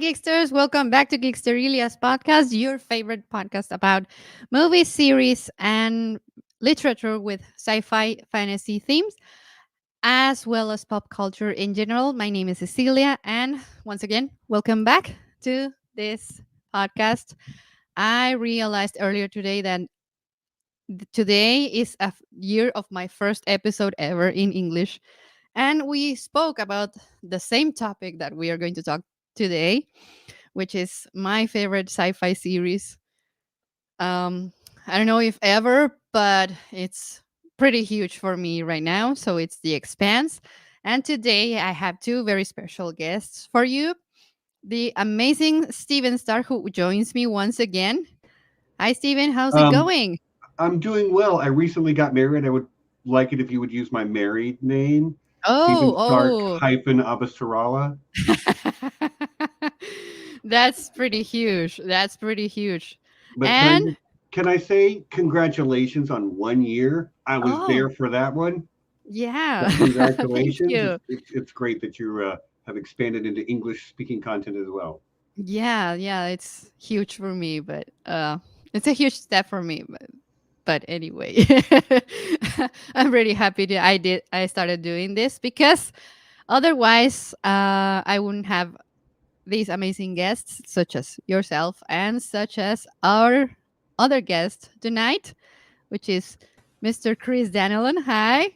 Geeksters. Welcome back to Geeksterilia's podcast, your favorite podcast about movies, series, and literature with sci fi fantasy themes, as well as pop culture in general. My name is Cecilia, and once again, welcome back to this podcast. I realized earlier today that today is a year of my first episode ever in English, and we spoke about the same topic that we are going to talk today, which is my favorite sci-fi series. I don't know if ever, but it's pretty huge for me right now. So it's The Expanse. And today I have two very special guests for you. The amazing Steven Starr, who joins me once again. Hi, Steven. How's it Um, going? I'm doing well. I recently got married. I would like it if you would use my married name, Stephen Stark Oh, hyphen Abasarala. oh. That's pretty huge. That's pretty huge. But And can I say congratulations on 1 year? I was oh, there for that one. yeah. So Thank congratulations. you. It's great that you have expanded into English speaking content as well. Yeah, yeah, it's huge for me, but it's a huge step for me, but anyway. I'm really happy that I started doing this because otherwise I wouldn't have these amazing guests such as yourself and such as our other guest tonight, which is Mr. Chris Danelon. Hi.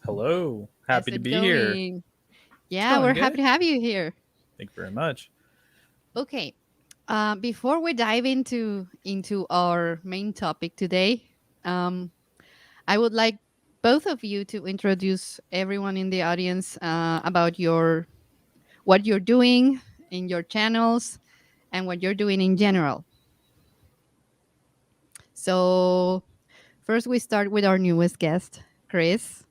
Hello. How's Happy to it be here. going? It's Yeah, we're going happy good. to have you here. Thank you very much. Okay. Before we dive into our main topic today, um, I would like both of you to introduce everyone in the audience about your what you're doing in your channels and what you're doing in general. So first, we start with our newest guest, Chris.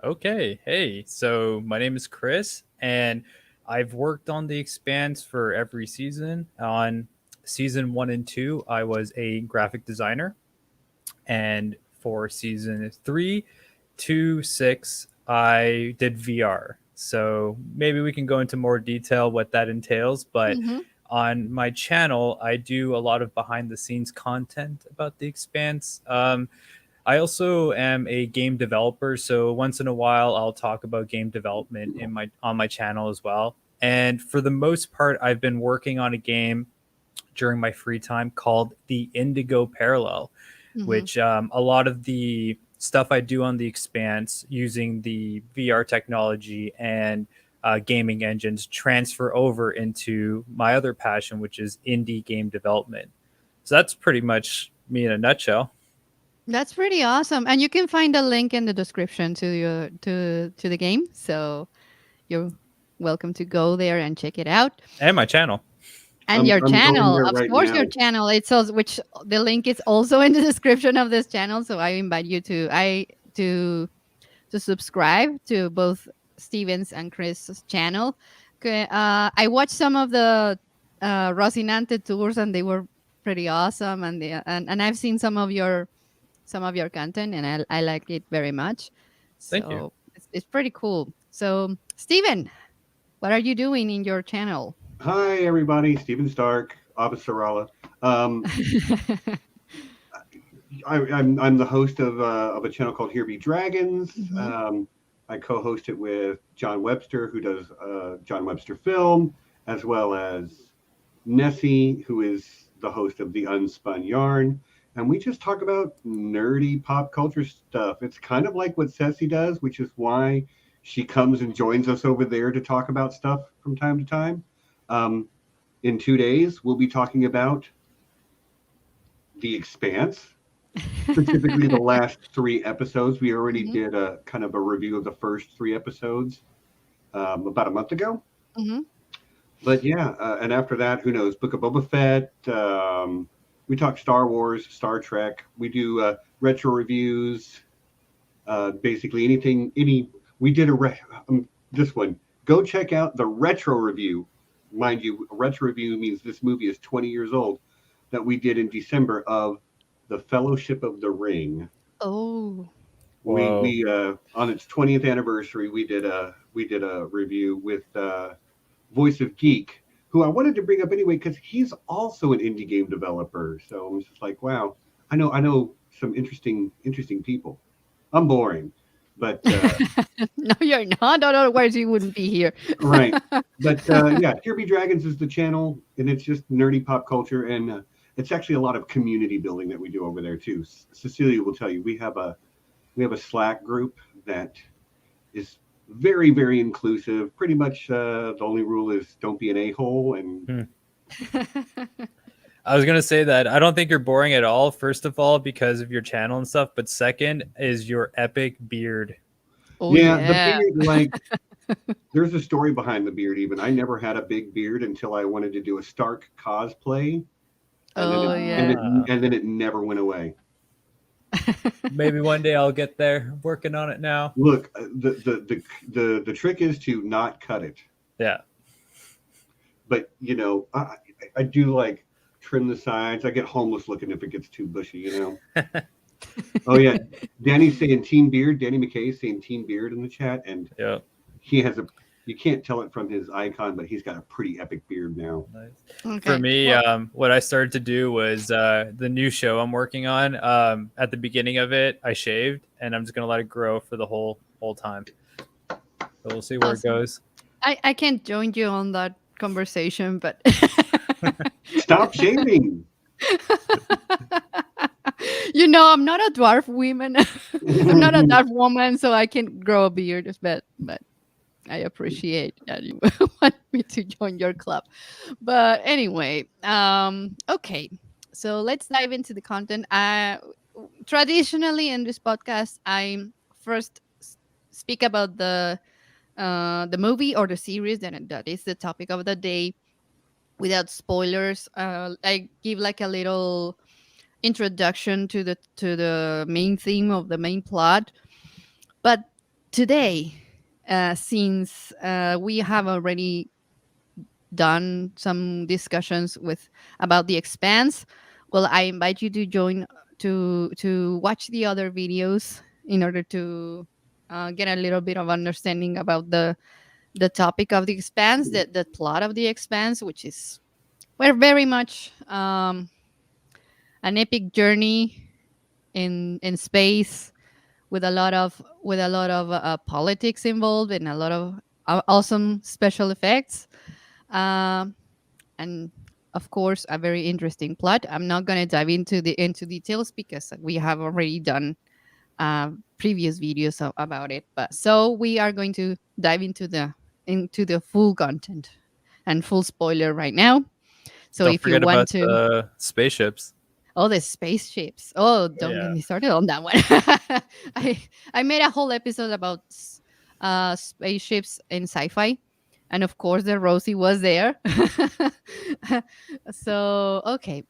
Okay. Hey, so my name is Chris, and I've worked on The Expanse for every season. On season one and two, I was a graphic designer. And for season three to six, I did VR. So maybe we can go into more detail what that entails. But Mm-hmm. on my channel, I do a lot of behind the scenes content about the Expanse. I also am a game developer, so once in a while I'll talk about game development in my on my channel as well. And for the most part, I've been working on a game during my free time called the Indigo Parallel, Mm-hmm. which a lot of the stuff I do on the Expanse using the VR technology and gaming engines transfer over into my other passion, which is indie game development. So that's pretty much me in a nutshell. That's pretty awesome, and you can find a link in the description to your to the game. So you're welcome to go there and check it out. And my channel. And your I'm going channel, there of right course, your now. channel. It's also which the link is also in the description of this channel. So I invite you to subscribe to both Steven's and Chris' channel. Okay, I watched some of the Rocinante tours, and they were pretty awesome. And I've seen some of your content, and I like it very much. Thank you. So it's pretty cool. So Steven, what are you doing in your channel? Hi everybody, Stephen Stark, Abasarala. Um, I'm the host of a channel called Here Be Dragons. Mhm. I co-host it with John Webster, who does John Webster Film, as well as Nessie, who is the host of The Unspun Yarn. And we just talk about nerdy pop culture stuff. It's kind of like what Ceci does, which is why she comes and joins us over there to talk about stuff from time to time. Um, in 2 days, we'll be talking about The Expanse, specifically the last three episodes. We already Mhm, did a kind of a review of the first three episodes about a month ago. mhm. But yeah, and after that, who knows? Book of Boba Fett. We talk Star Wars, Star Trek. We do retro reviews. Basically anything. We did this one. Go check out the retro review. Mind you, a retro review means this movie is 20 years old. That we did in December of the Fellowship of the Ring. Oh. Whoa. We on its 20th anniversary, we did a review with Voice of Geek, who I wanted to bring up anyway because he's also an indie game developer. So I'm just like, wow, I know some interesting people. I'm boring, but No, you're not. Otherwise, you wouldn't be here. right. But yeah, Here Be Dragons is the channel, and it's just nerdy pop culture, and it's actually a lot of community building that we do over there too. Cecilia will tell you we have a Slack group that is very inclusive. Pretty much the only rule is don't be an a-hole, and Hmm. I was gonna say that I don't think you're boring at all. First of all, because of your channel and stuff, but second is your epic beard. Oh yeah, the yeah. beard, like there's a story behind the beard. Even I never had a big beard until I wanted to do a Stark cosplay, and then Oh it and yeah. it Ah, and then it never went away. maybe one day I'll get there. Working on it now. Look, the trick is to not cut it, Yeah. but I do like trim the sides. I get homeless looking if it gets too bushy. Oh yeah, Danny's saying Team Beard. Danny McKay's saying Team Beard in the chat, and Yeah. he has a. You can't tell it from his icon, but he's got a pretty epic beard now. Nice. For Okay. me, Well, what I started to do was the new show I'm working on. At the beginning of it, I shaved, and I'm just gonna let it grow for the whole time. So we'll see where it awesome. goes. I can't join you on that conversation, but Stop shaving. I'm not a dwarf woman. I'm not a dwarf woman, so I can grow a beard. But I appreciate that you want me to join your club. But anyway, okay. So let's dive into the content. Traditionally in this podcast, I first speak about the movie or the series that is the topic of the day without spoilers. I give like a little introduction to the main theme of the main plot. But today, since we have already done some discussions with about the Expanse, well, I invite you to join to watch the other videos in order to get a little bit of understanding about the topic of the Expanse, the plot of the Expanse, which is we're very much an epic journey in space with a lot of politics involved and a lot of awesome special effects, um, and of course a very interesting plot. I'm not going to dive into details because we have already done previous videos about it. But so we are going to dive into the full content and full spoiler right now. So Don't if you forget want about to, the spaceships. oh, the spaceships. Oh, Oh, don't get yeah. me started on that one. I made a whole episode about spaceships in sci-fi, and of course, the Rosie was there. So okay.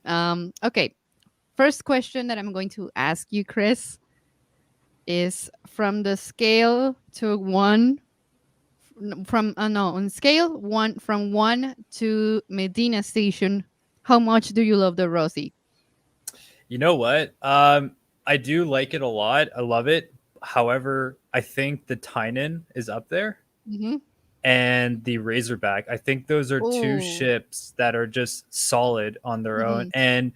First question that I'm going to ask you, Chris, is from the scale to one. From no, on scale one from 1 to Medina Station. How much do you love the Rosie? You know what? I do like it a lot. I love it. However, I think the Tynan is up there Mm-hmm. and the Razorback. I think those are two Oh. ships that are just solid on their own. Mm-hmm. And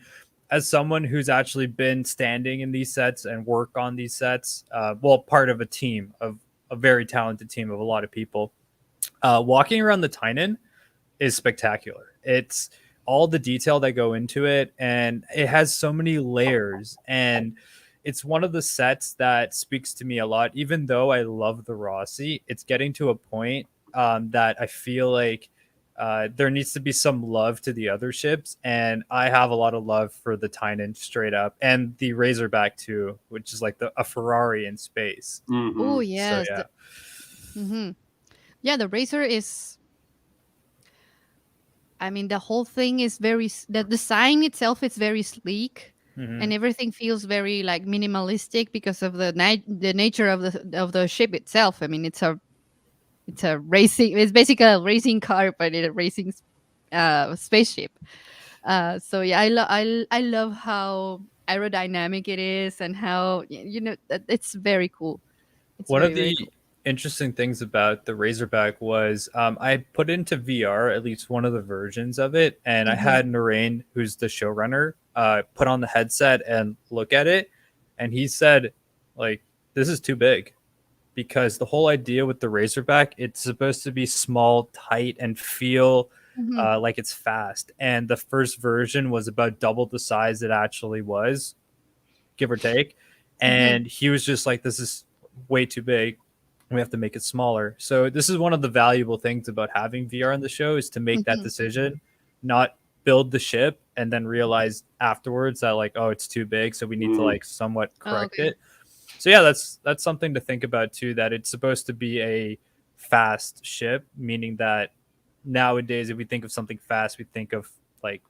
as someone who's actually been standing in these sets and work on these sets, well, part of a team of a very talented team of a lot of people, walking around the Tynan is spectacular. It's all the detail that go into it, and it has so many layers. And it's one of the sets that speaks to me a lot. Even though I love the Rossi, it's getting to a point that I feel like there needs to be some love to the other ships, and I have a lot of love for the Tynan straight up, and the Razorback too, which is like a Ferrari in space. Oh Hmm. So yes. yeah, Mm-hmm. Yeah, the Razor is. I mean, the whole thing is the design itself is very sleek, hmm and everything feels very like minimalistic because of the nature of the ship itself. I mean, it's a racing. It's basically a racing car, but in a racing spaceship. So yeah, I love how aerodynamic it is and how it's very cool. It's one of very very the cool. interesting things about the Razorback was I put into VR at least one of the versions of it, and I Hmm. had Narain, who's the showrunner, put on the headset and look at it, and he said, like, this is too big because the whole idea with the Razorback, it's supposed to be small, tight, and feel Hmm. like it's fast. And the first version was about double the size it actually was, give or take. Hmm. And he was just like, this is way too big. We have to make it smaller. So this is one of the valuable things about having VR in the show is to make that Hmm. decision, not build the ship and then realize afterwards that like, oh, it's too big, so we need to Mm, like somewhat correct Okay. it. So yeah, that's something to think about too, that it's supposed to be a fast ship, meaning that nowadays if we think of something fast, we think of like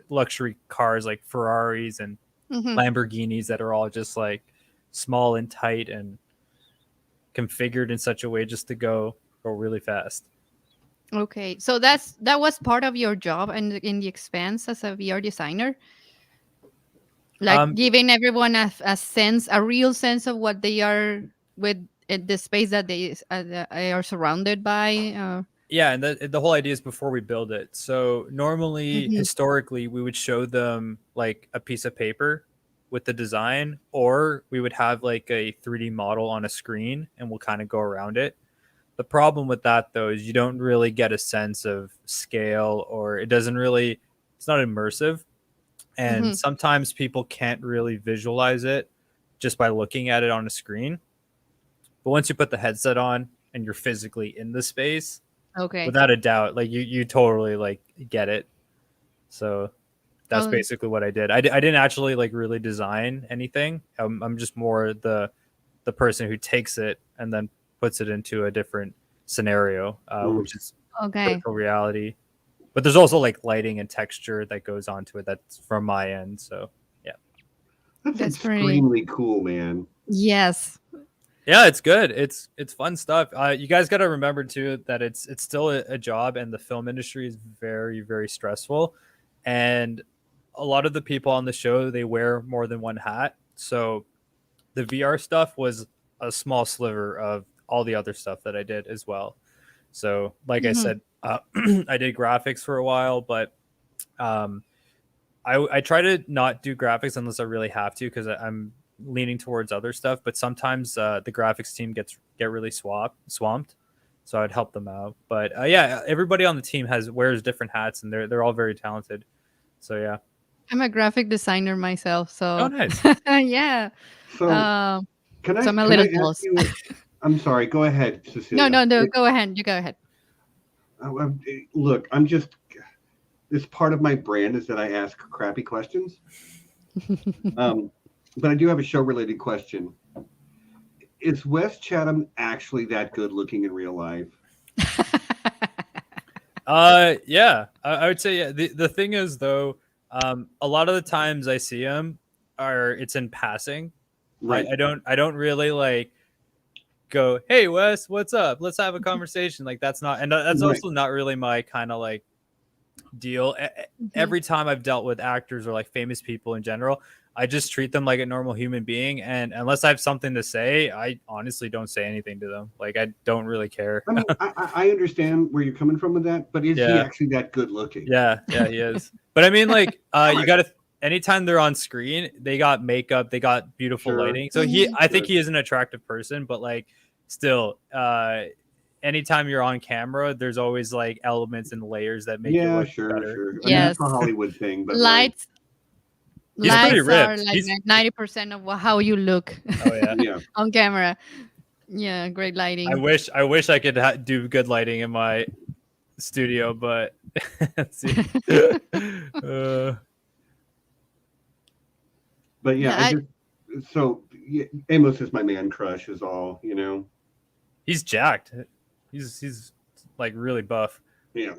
luxury cars like Ferraris and Hmm. Lamborghinis that are all just like small and tight and configured in such a way just to go really fast. Okay. So that was part of your job in the Expanse as a VR designer, like Um, giving everyone a sense, a real sense of what they are with the space that they are surrounded by. yeah, and the whole idea is before we build it. So normally, Mhm. historically, we would show them like a piece of paper with the design, or we would have like a 3D model on a screen, and we'll kind of go around it. The problem with that though is you don't really get a sense of scale, or it doesn't really, it's not immersive. And Mhm. sometimes people can't really visualize it just by looking at it on a screen. But once you put the headset on and you're physically in the space, Okay. without a doubt, like you totally like get it. So that's Oh. basically what I did. I didn't actually like really design anything. I'm just more the person who takes it and then puts it into a different scenario, mm. which is Okay. virtual reality. But there's also like lighting and texture that goes onto it. That's from my end. So yeah, That's That's pretty. extremely cool, man. Yes. yeah, it's good. It's fun stuff. You guys got to remember too that it's still a job, and the film industry is very stressful, and a lot of the people on the show they wear more than one hat. So the VR stuff was a small sliver of all the other stuff that I did as well. So like I Mhm. said, I did graphics for a while, but um, I try to not do graphics unless I really have to because I'm leaning towards other stuff. But sometimes the graphics team get really swamped, so I'd help them out. But yeah, everybody on the team has wears different hats, and they're all very talented. So yeah. I'm a graphic designer myself, Oh, so nice. yeah. So Um, can I so I'm a can little I ask jealous. you? I'm sorry. Go ahead, No, Cecilia. no, no. Go ahead. You go ahead. Look, I'm just. This part of my brand is that I ask crappy questions. Um, but I do have a show-related question. Is Wes Chatham actually that good looking in real life? Yeah, I would say yeah. The thing is though, a lot of the times I see him are it's in passing. Right. I don't really like go, hey Wes, what's up? Let's have a conversation. Like that's not, and that's Right. also not really my kind of like deal. Mhm. Every time I've dealt with actors or like famous people in general, I just treat them like a normal human being, and unless I have something to say, I honestly don't say anything to them. Like I don't really care. I mean, I understand where you're coming from with that, but is he Yeah. actually that good looking? Yeah, he is. But I mean, like, All you right. got to. Anytime they're on screen, they got makeup, they got beautiful Sure. lighting. So Mhm. I think Sure. he is an attractive person, but like, still, anytime you're on camera, there's always like elements and layers that make it Yeah. look Sure. better. Sure. I mean, Yeah, that's a Yes. Hollywood thing, but like, Lights he's pretty lights are ripped. like He's 90% of how you look oh yeah. yeah. on camera. Yeah, great lighting. I wish I could do good lighting in my studio, but let's see. uh, But yeah, Yeah, I just so yeah, Amos is my man crush, is all you know. he's jacked. He's like really buff. Yeah.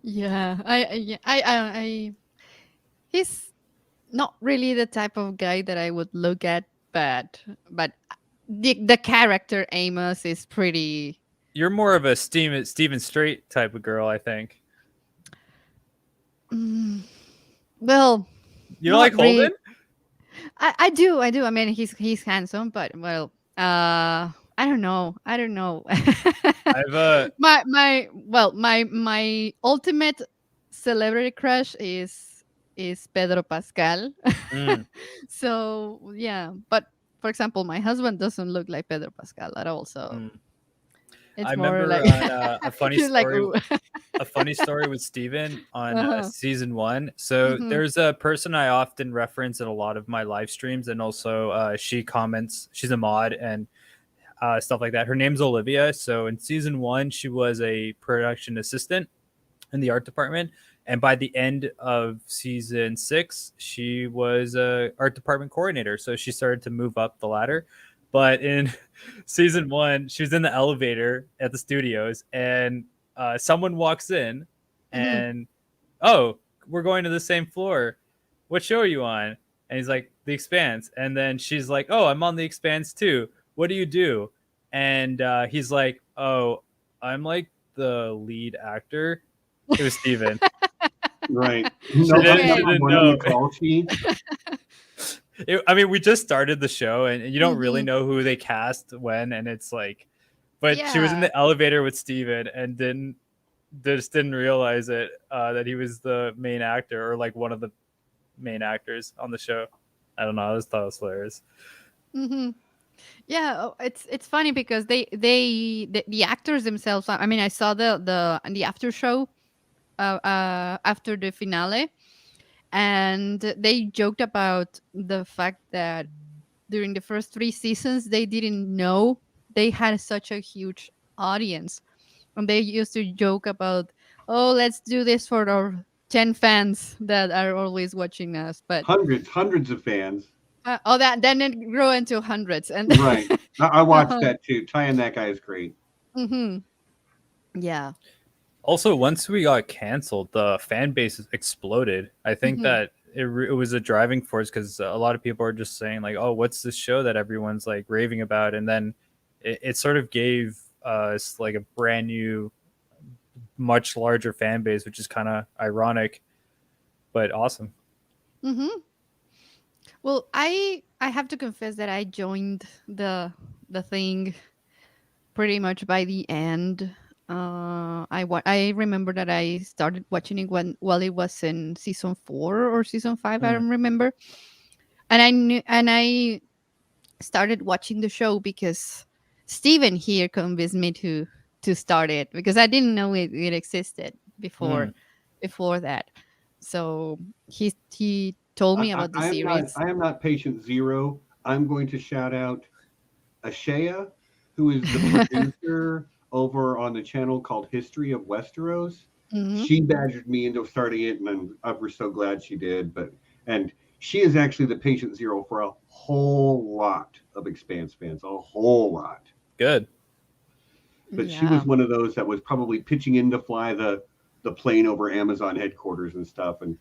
yeah. Yeah, he's not really the type of guy that I would look at, but the character Amos is pretty. You're more of a Steven Strait type of girl, I think. Mm, well, You don't not like really. Holden? I do. I mean, he's handsome, but well, I don't know. I don't know. I've My ultimate celebrity crush is Pedro Pascal. mm, So yeah, but for example, my husband doesn't look like Pedro Pascal at all. So mm. I it's more remember like on he's like, ooh. a funny story with Steven on Uh-huh. season one. So Hmm. there's a person I often reference in a lot of my live streams, and also she comments. She's a mod and stuff like that. Her name's Olivia. So in season one, she was a production assistant in the art department, and by the end of season six, she was a art department coordinator. So she started to move up the ladder. But in season one, she was in the elevator at the studios, and someone walks in, Hmm. and oh, we're going to the same floor. What show are you on? And he's like, The Expanse. And then she's like, oh, I'm on The Expanse too. What do you do? And he's like, oh, I'm like the lead actor. It was Steven. Right. She No, I'm didn't. not She Okay. the didn't one on know. the call sheet. I mean, we just started the show, and you don't really Hmm. know who they cast when, and it's like, but she was in Yeah. the elevator with Steven and didn't realize it that he was the main actor or like one of the main actors on the show. I don't know. I just thought it was hilarious. Hmm. Yeah, it's funny because the actors themselves. I mean, I saw the after show after the finale, and they joked about the fact that during the first three seasons they didn't know they had such a huge audience, and they used to joke about, oh, let's do this for our 10 fans that are always watching us, but Hundreds of fans. oh, that then it grew into hundreds, and Right. I watched uh-huh. that too. Ty and that guy is great. Hmm. Yeah. Also, once we got canceled, the fan base exploded. I think Hmm. that it was a driving force because a lot of people are just saying like, "Oh, what's this show that everyone's like raving about?" And then it sort of gave us like a brand new, much larger fan base, which is kind of ironic but awesome. Hmm. Well, I have to confess that I joined the thing pretty much by the end. I remember that I started watching it when while it was in season 4 or season 5. I Mm, don't remember, and I started watching the show because Steven here convinced me to start it because I didn't know it existed mm. before that. So he told me about the series. I am not patient zero. I'm going to shout out Ashea, who is the producer over on the channel called History of Westeros. Hmm. She badgered me into starting it, and we're so glad she did. And she is actually the patient zero for a whole lot of Expanse fans, a whole lot. Good. But she was Yeah. one of those that was probably pitching in to fly the plane over Amazon headquarters and stuff. And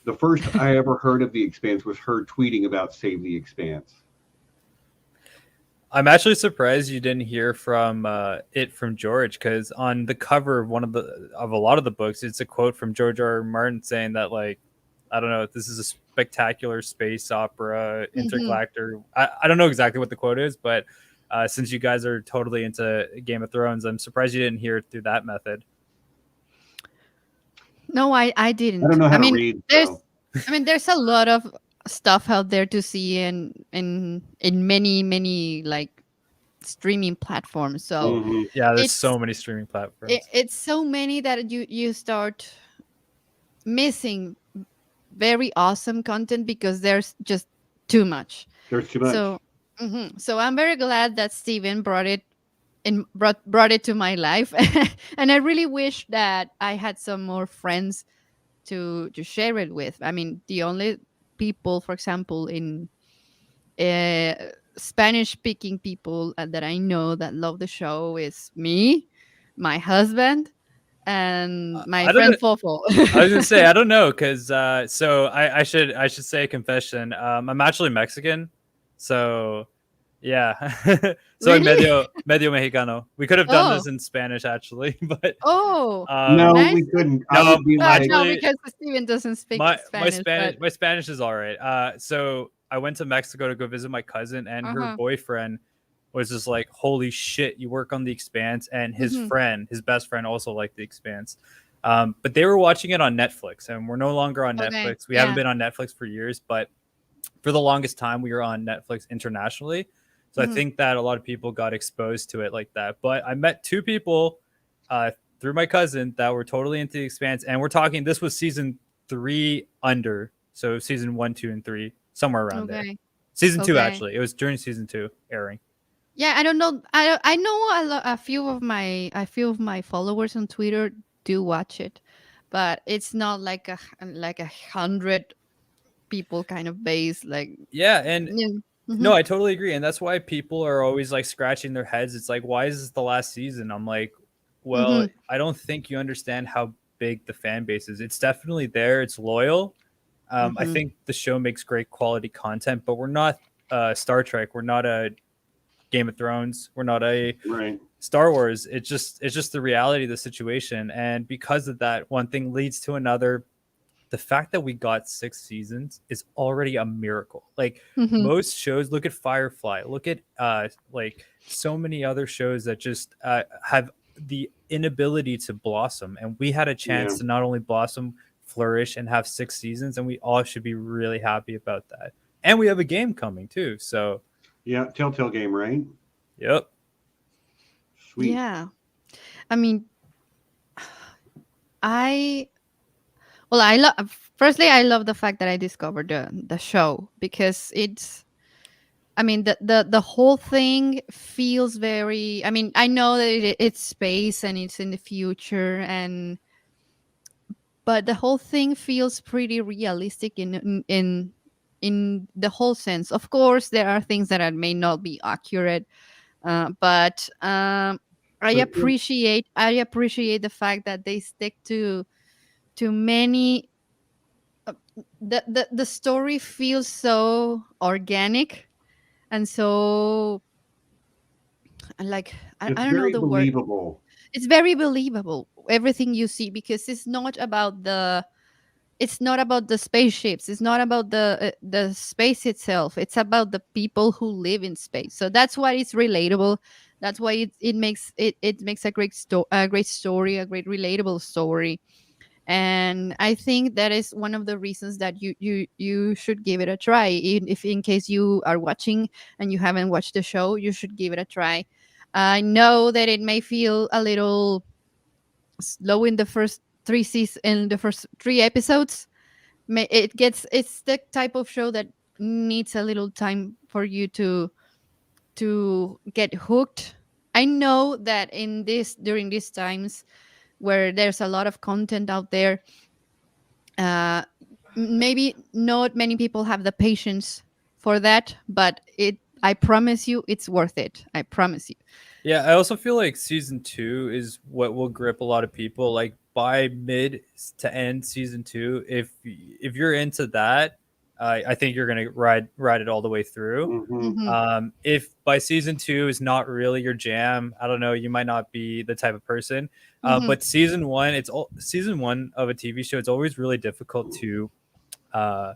the first I ever heard of the Expanse was her tweeting about Save the Expanse. I'm actually surprised you didn't hear from it from George because on the cover of a lot of the books, it's a quote from George R. R. Martin saying that like I don't know, this is a spectacular space opera Hmm. intergalactic. I don't know exactly what the quote is, but since you guys are totally into Game of Thrones, I'm surprised you didn't hear it through that method. No, I I don't didn't. know how I to mean, read, there's so there's a lot of stuff out there to see in many like streaming platforms. So Oh mhm. yeah, there's it's so many streaming platforms. it's so many that you start missing very awesome content because there's just too much. There's too So much. so I'm very glad that Steven brought it to my life, and I really wish that I had some more friends to share it with. I mean, the only people, for example, in uh, Spanish speaking people that I know that love the show is me, my husband, and my I don't know. friend Fofo. I was gonna say I don't know because so I should say a confession. I'm actually Mexican, so yeah. Soy Really? medio mexicano. We could have done Oh, this in Spanish actually, but oh, No, um, we nice. couldn't. I no, would be Well, like, no, actually because Steven doesn't speak Spanish, but My Spanish is all right. So I went to Mexico to go visit my cousin and her uh-huh. boyfriend. was just like, holy shit, you work on the Expanse, and Hmm. his best friend, also liked the Expanse. But they were watching it on Netflix, and we're no longer on Okay. Netflix. We haven't Yeah. been on Netflix for years, but for the longest time, we were on Netflix internationally. So I Hmm. think that a lot of people got exposed to it like that. But I met two people uh, through my cousin that were totally into the Expanse, and we're talking. This was season three under, so season one, two, and three, somewhere around there. Okay. Season two, Okay. actually, it was during season two airing. Yeah, I don't know. I know a few of my followers on Twitter do watch it, but it's not like like 100 people kind of base. Like, Yeah, and yeah. Hmm. no, I totally agree, and that's why people are always like scratching their heads. It's like, why is this the last season? I'm like, well, Hmm. I don't think you understand how big the fan base is. It's definitely there. It's loyal. I Hmm. think the show makes great quality content, but we're not Star Trek. We're not a Game of Thrones. We're not a Right. Star Wars. It's just the reality of the situation, and because of that, one thing leads to another. The fact that we got 6 seasons is already a miracle. Like Hmm. most shows, look at Firefly, look at like so many other shows that just have the inability to blossom, and we had a Yeah. chance to not only blossom, flourish, and have 6 seasons, and we all should be really happy about that. And we have a game coming too, so Yeah. Telltale game, right? yep. Sweet. Yeah. I mean, I well, I love. Firstly, I love the fact that I discovered the show because it's. I mean, the whole thing feels very. I mean, I know that it's space and it's in the future, and but the whole thing feels pretty realistic in the whole sense. Of course, there are things that may not be accurate, but But I appreciate the fact that they stick to many. The story feels so organic and so like it's I don't know very the word. believable. It's very believable everything you see because it's not about the spaceships, it's not about the space itself, it's about the people who live in space, so that's why it's relatable. That's why it makes a great story, a great relatable story. And I think that is one of the reasons that you should give it a try. If in case you are watching and you haven't watched the show, you should give it a try. I know that it may feel a little slow in the first three episodes. It's the type of show that needs a little time for you to get hooked. I know that during these times where there's a lot of content out there, uh maybe not many people have the patience for that, but it I promise you it's worth it. I promise you. Yeah, I also feel like season two is what will grip a lot of people. Like by mid to end season two, if you're into that, I think you're gonna ride it all the way through. Hmm. Hmm. If by season two is not really your jam, I don't know, you might not be the type of person. Hmm. But season one, season one of a TV show. It's always really difficult uh,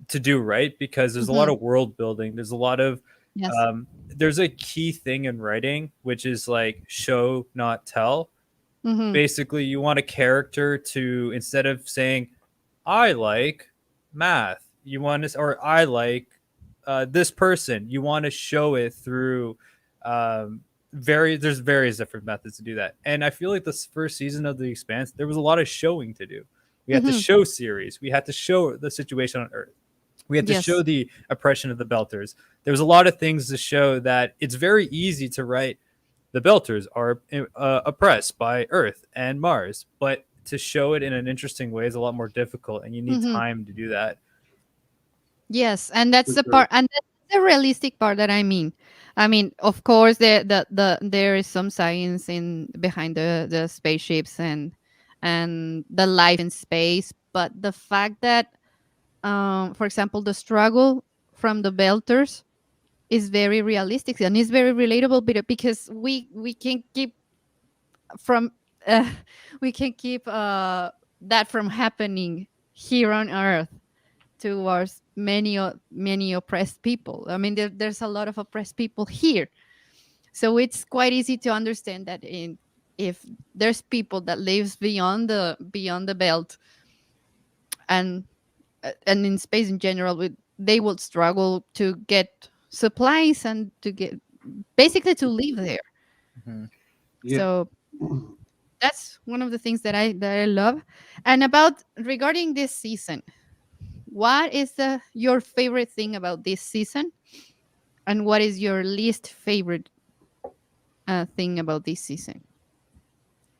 to do right because there's a lot Hmm. of world building. There's a lot of Yes. there's a key thing in writing which is like show not tell. Hmm. Basically, you want a character to, instead of saying I like math, you want to, or I like this person, you want to show it through there's various different methods to do that. And I feel like this first season of The Expanse, there was a lot of showing to do. We had to Hmm. show series, we had to show the situation on Earth, we had to show Yes. the oppression of the Belters. There was a lot of things to show that it's very easy to write the Belters are oppressed by Earth and Mars, but to show it in an interesting way is a lot more difficult, and you need Hmm. time to do that. Yes, and that's For the sure. part, and that's the realistic part that I mean. I mean, of course, there is some science in behind the spaceships and the life in space, but the fact that, for example, the struggle from the Belters is very realistic and it's very relatable because we can keep from uh, we can keep that from happening here on Earth towards many oppressed people. I mean, there's a lot of oppressed people here. So it's quite easy to understand that in if there's people that lives beyond the belt, and and in space in general, they will struggle to get supplies and to get basically to live there. Mhm. Yeah. So that's one of the things that I love. And about regarding this season, what is the your favorite thing about this season, and what is your least favorite thing about this season?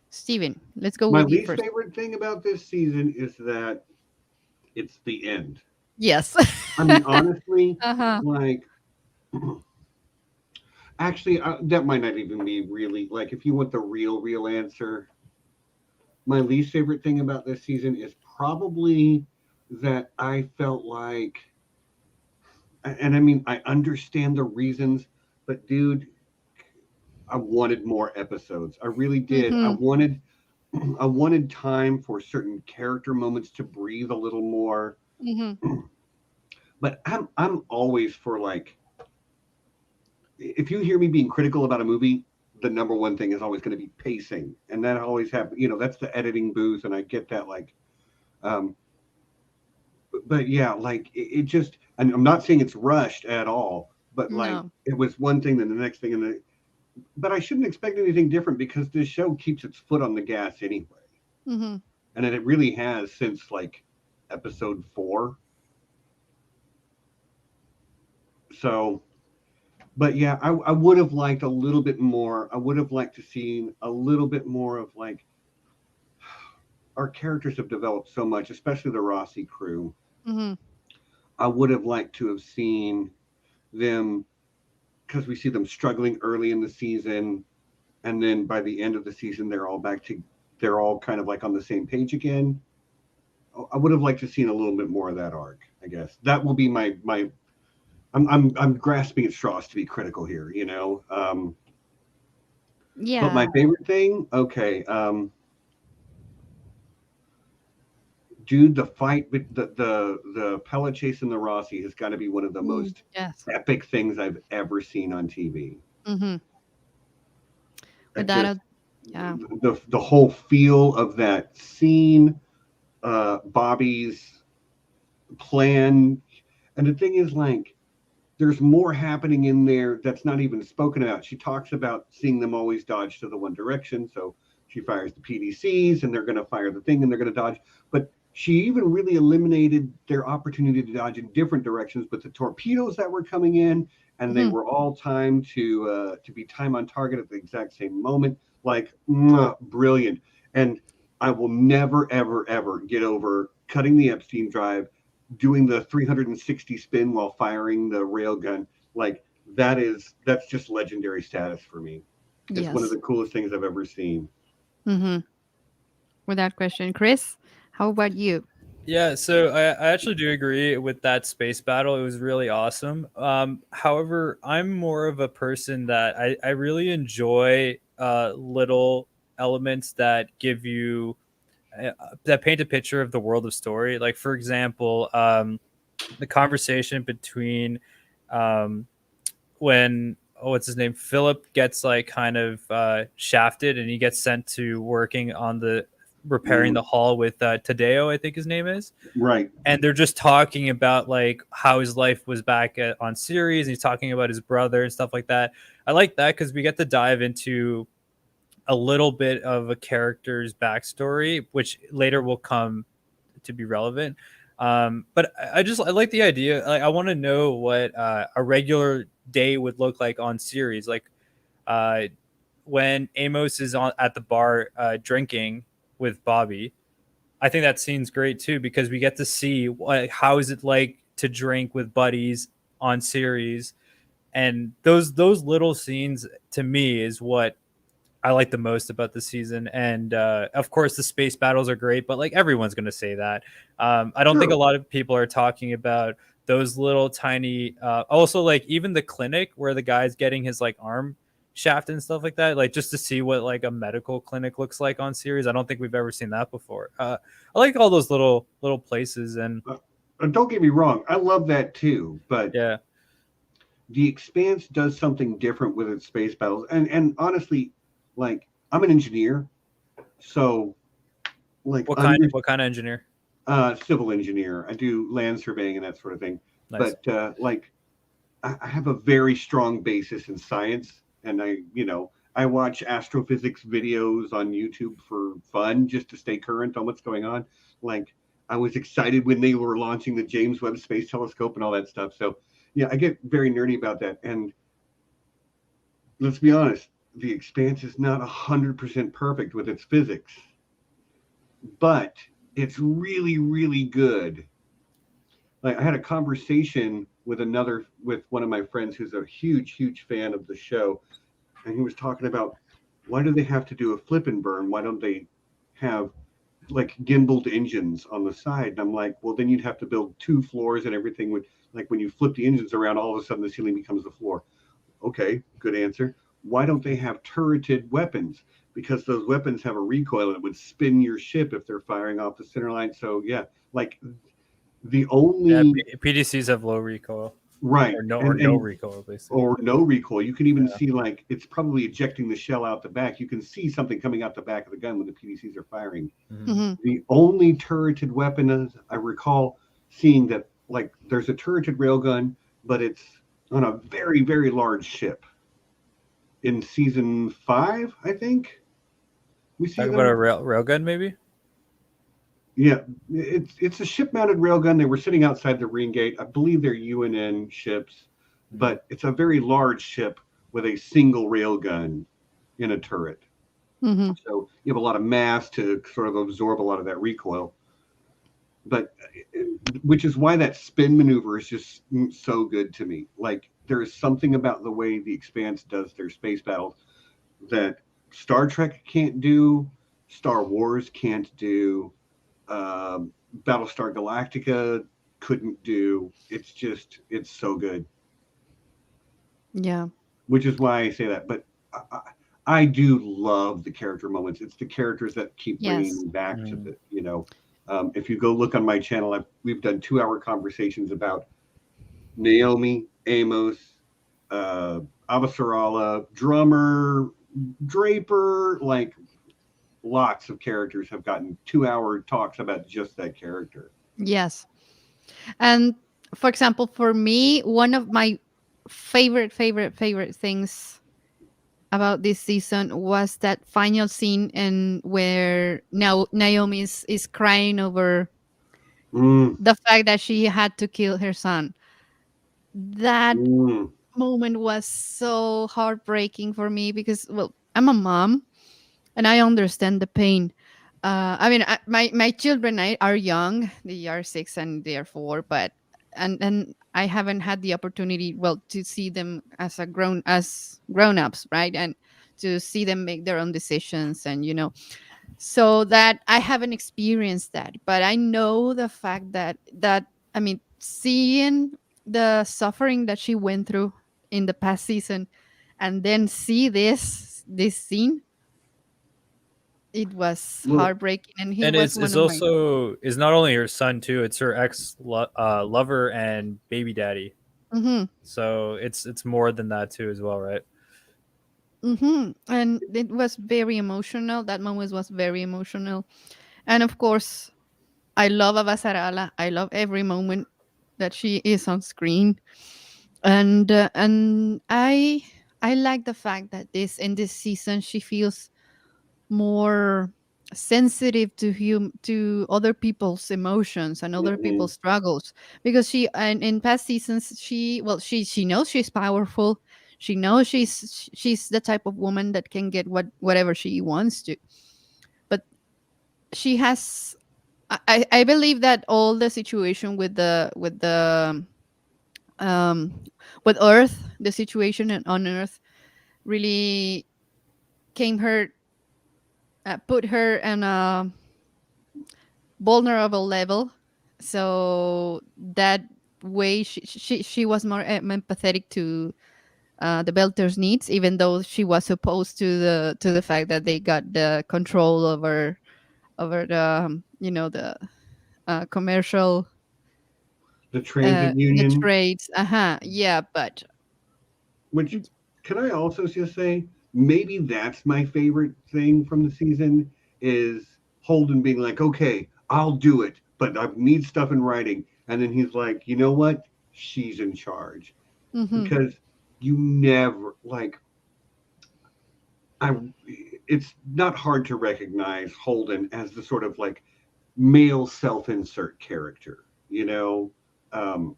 Steven, let's go My with you least first. favorite thing about this season is that it's the end. Yes. I mean, honestly, Uh-huh. like, actually, that might not even be really like if you want the real answer. My least favorite thing about this season is probably that I felt like, and I mean, I understand the reasons, but dude, I wanted more episodes. I really did. I Mm-hmm. wanted, I wanted time for certain character moments to breathe a little more. Mm-hmm. But I'm always for like, if you hear me being critical about a movie, the number one thing is always going to be pacing, and that always happens. You know, that's the editing booth, and I get that. Like, um, but yeah, like it just. And I'm not saying it's rushed at all, but like No. it was one thing, then the next thing, and the. But I shouldn't expect anything different because this show keeps its foot on the gas anyway, Mm-hmm. and it really has since like episode 4. So, but yeah, I would have liked a little bit more. I would have liked to seen a little bit more of like our characters have developed so much, especially the Rossi crew. Mm-hmm. I would have liked to have seen them because we see them struggling early in the season, and then by the end of the season, they're all kind of like on the same page again. I would have liked to seen a little bit more of that arc. I guess that will be my. I'm grasping at straws to be critical here, you know. But Yeah. my favorite thing, okay, dude, the fight, the pellet chase in the Rossi has got to be one of the Mm, most yes. epic things I've ever seen on TV. Mm-hmm. It Without just a yeah. the whole feel of that scene, Bobby's plan, and the thing is, like, there's more happening in there that's not even spoken about. She talks about seeing them always dodge to the one direction, so she fires the PDCs, and they're going to fire the thing, and they're going to dodge. But she even really eliminated their opportunity to dodge in different directions. But the torpedoes that were coming in, and they Mm-hmm. were all timed to be time on target at the exact same moment. Like, brilliant. And I will never, ever, ever get over cutting the Epstein drive, doing the 360 spin while firing the railgun. Like, that's just legendary status for me. It's one of Yes. the coolest things I've ever seen. Mm-hmm. Without question. Chris, how about you? Yeah, so I actually do agree with that space battle. It was really awesome. However, I'm more of a person that I really enjoy little elements that give you that paint a picture of the world of story. Like, for example, the conversation between um, when what's his name, Philip gets like kind of shafted, and he gets sent to working on the repairing Mm, the hull with Tadeo, I think his name is, right. and they're just talking about like how his life was back on series, and he's talking about his brother and stuff like that. I like that because we get to dive into a little bit of a character's backstory, which later will come to be relevant. But I like the idea. Like, I want to know what a regular day would look like on series. Like uh, when Amos is on at the bar drinking with Bobby. I think that scene's great too because we get to see how is it like to drink with buddies on series, and those little scenes to me is what I like the most about the season. And of course, the space battles are great, but like everyone's going to say that. I don't think a Sure. lot of people are talking about those little tiny. Also, like even the clinic where the guy's getting his like arm shaft and stuff like that. Like just to see what like a medical clinic looks like on series. I don't think we've ever seen that before. I like all those little places, and And don't get me wrong, I love that too. But yeah, The Expanse does something different with its space battles, and honestly, like I'm an engineer, so like under What kind of engineer? civil engineer, I do land surveying and that sort of thing. Nice. But like I have a very strong basis in science, and I watch astrophysics videos on YouTube for fun, just to stay current on what's going on. Like I was excited when they were launching the James Webb Space Telescope and all that stuff. So yeah, I get very nerdy about that. And let's be honest, the Expanse is not 100% perfect with its physics, but it's really, really good. Like I had a conversation with one of my friends who's a huge fan of the show, and he was talking about why do they have to do a flip and burn? Why don't they have like gimbaled engines on the side? And I'm like, well, then you'd have to build two floors and everything would, like, when you flip the engines around, all of a sudden the ceiling becomes the floor. Okay, good answer. Why don't they have turreted weapons? Because those weapons have a recoil and it would spin your ship if they're firing off the center line. So yeah, like the Yeah, only PDCs have low recoil right or no recoil basically. or no recoil. You can even Yeah. see like it's probably ejecting the shell out the back. You can see something coming out the back of the gun when the PDCs are firing. Mhm. Hmm. The only turreted weapon is, I recall seeing that like there's a turreted railgun, but it's on a very large ship. In season 5, I think we see Talk about them. a railgun maybe. Yeah, it's a ship-mounted railgun. They were sitting outside the ring gate. I believe they're UNN ships, Mhm. but it's a very large ship with a single railgun in a turret. Hmm. So you have a lot of mass to sort of absorb a lot of that recoil. But which is why that spin maneuver is just so good to me. Like there is something about the way the Expanse does their space battles that Star Trek can't do, Star Wars can't do, Battlestar Galactica couldn't do. It's so good, Yeah. which is why I say that. But I do love the character moments. It's the characters that keep bringing Yes. me back to Mhm. if you go look on my channel, we've done 2-hour conversations about Naomi, Amos, uh, Avasarala, Drummer, Draper, like lots of characters have gotten 2-hour talks about just that character. Yes. And for example, for me, one of my favorite things about this season was that final scene and where now Naomi is crying over Mm, the fact that she had to kill her son. That mm, moment was so heartbreaking for me because, well, I'm a mom and I understand the pain. I mean, my children are young; they are 6 and they are 4, but and I haven't had the opportunity, well, to see them as grown ups, right, and to see them make their own decisions, and so that I haven't experienced that, but I know the fact that I mean, seeing the suffering that she went through in the past season, and then see this scene, it was well, heartbreaking, and he And was one it's of my. also is not only her son too. It's her lover and baby daddy. Hmm. So it's more than that too as well, right? And it was very emotional. That moment was very emotional, and of course, I love Abasarala. I love every moment that she is on screen, and I like the fact that this in this season she feels more sensitive to other people's emotions and other mm-mm, people's struggles, because she, and in past seasons, she knows she's powerful. She knows she's the type of woman that can get whatever she wants to, but she has, I believe that all the situation um with Earth, the situation on Earth really came her put her in a vulnerable level. So that way she was more empathetic to the Belters' needs, even though she was opposed to the fact that they got the control over the the commercial the transit the union. trades. Yeah, but Which can I also just say maybe that's my favorite thing from the season is Holden being like, okay, I'll do it, but I need stuff in writing. And then he's like, you know what? She's in charge Mm-hmm. because you never like I. It's not hard to recognize Holden as the sort of like male self-insert character. Um,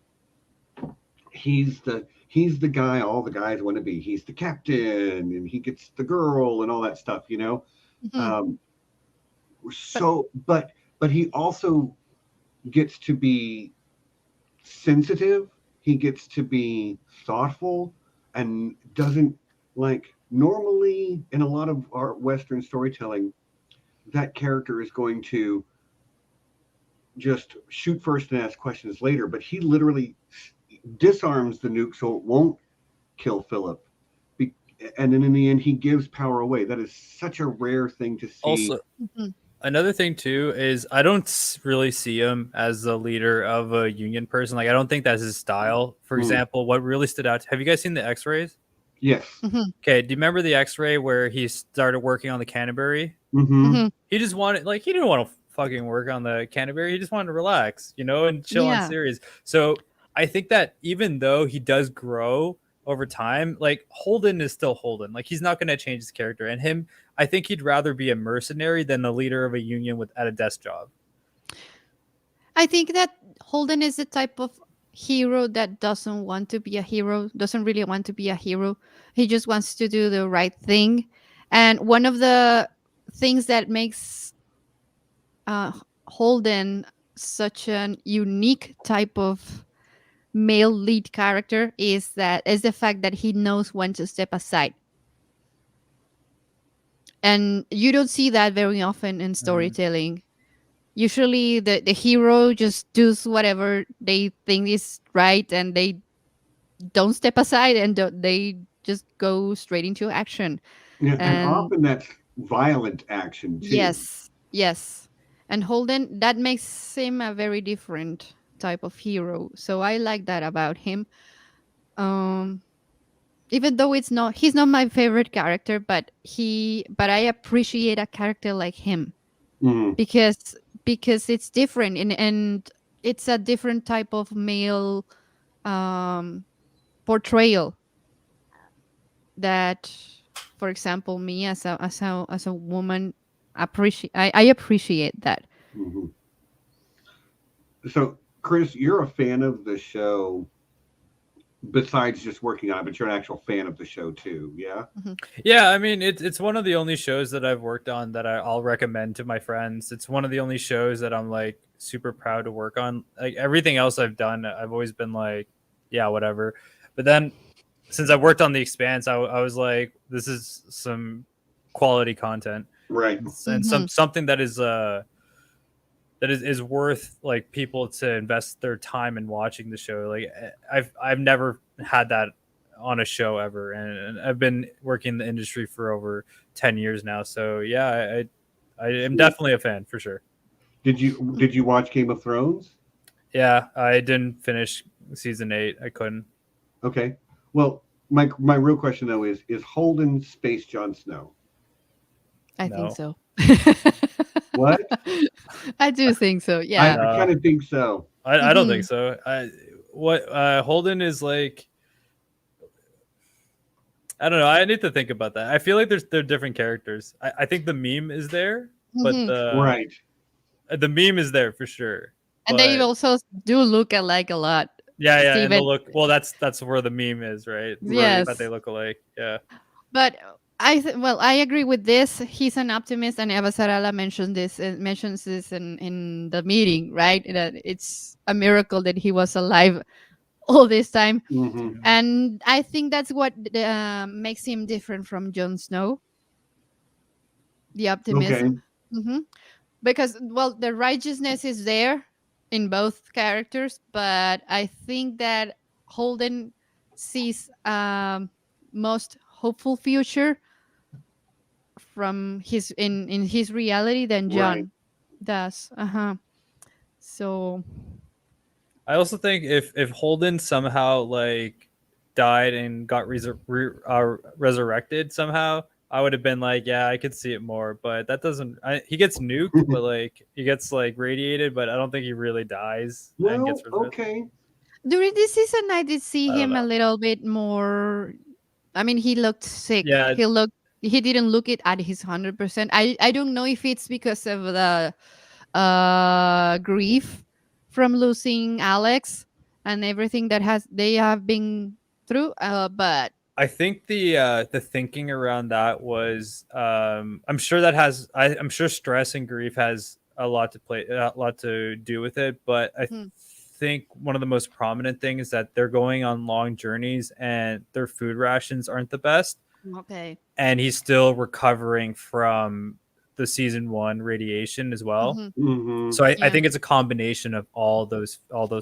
he's the guy all the guys want to be. He's the captain, and he gets the girl and all that stuff. Mm-hmm. Um, But but he also gets to be sensitive. He gets to be thoughtful, and doesn't like normally in a lot of our Western storytelling. That character is going to just shoot first and ask questions later, but he literally disarms the nuke so it won't kill Philip. And then in the end, he gives power away. That is such a rare thing to see. Also, mhm. another thing too is I don't really see him as the leader of a union person. Like I don't think that's his style. For Mm, example, what really stood out? Have you guys seen the X-rays? yes. Mhm. Okay, do you remember the X-ray where he started working on the Canterbury? Mm-hmm. Mhm. He just wanted, like, he didn't want to fucking work on the Canterbury. He just wanted to relax, and chill on Yeah. series. So I think that even though he does grow over time, like Holden is still Holden. Like he's not going to change his character. And him, I think he'd rather be a mercenary than the leader of a union with at a desk job. I think that Holden is the type of hero that doesn't want to be a hero, doesn't really want to be a hero. He just wants to do the right thing. And one of the things that makes uh, Holden such an unique type of male lead character is the fact that he knows when to step aside. And you don't see that very often in Mhm. storytelling. Usually the hero just does whatever they think is right, and they don't step aside, and they just go straight into action. Yeah, and And often that's violent action too. yes, yes. And Holden, that makes him a very different type of hero. So I like that about him. Um Even though he's not my favorite character, but I appreciate a character like him Mm, because it's different, and it's a different type of male um portrayal that, for example, me as a woman I appreciate that. hmm. So, Chris, you're a fan of the show besides just working on it, but you're an actual fan of the show too. Yeah. Mhm. Yeah, I mean, it's one of the only shows that I've worked on that I'll recommend to my friends. It's one of the only shows that I'm like super proud to work on. Like everything else I've done, I've always been like, yeah, whatever. But then since I worked on the Expanse, I was like, this is some quality content Right. and Mhm. something that is worth like people to invest their time in watching the show. Like I've never had that on a show ever, and I've been working in the industry for over 10 years now. So yeah, I am Sweet. definitely a fan for sure. Did you watch Game of Thrones? Yeah, I didn't finish season 8. I couldn't. Okay. Well, my real question though is Holden Space Jon Snow? I think No, so. What? I do think so. I Yeah. no, kind of think so. I don't think Mhm. so. What Holden is like. I don't know. I need to think about that. I feel like they're different characters. I think the meme is there, but Mhm. Right. the meme is there for sure. And they But also do look alike a lot. yeah, and the Steven. look. Well, that's where the meme is, right? Right. That they Yes. look alike. Yeah. But well, I agree with this. He's an optimist, and Eva Sarala mentions this in the meeting, right? That it's a miracle that he was alive all this time, Hmm. and I think that's what makes him different from Jon Snow, the Okay. optimism. Hmm. Because, well, the righteousness is there in both characters, but I think that Holden sees most hopeful future from his in his reality than Right. John does. Uh-huh. So I also think if Holden somehow like died and got resurrected somehow, I would have been like, yeah, I could see it more. But that doesn't. He gets nuked, but like he gets like radiated, but I don't think he really dies and gets Well, resurrected. okay. During this season, I did see I don't him a know. little bit more. I mean, he looked sick. Yeah, He didn't look it at his 100%. I don't know if it's because of the grief from losing Alex and everything that has they have been through. But I think the thinking around that was I'm sure that has I'm sure stress and grief has a lot to do with it, but I hmm, think one of the most prominent things is that they're going on long journeys and their food rations aren't the best, okay. and he's still recovering from the season 1 radiation as well. Hmm. Hmm. So I Yeah. think it's a combination of all those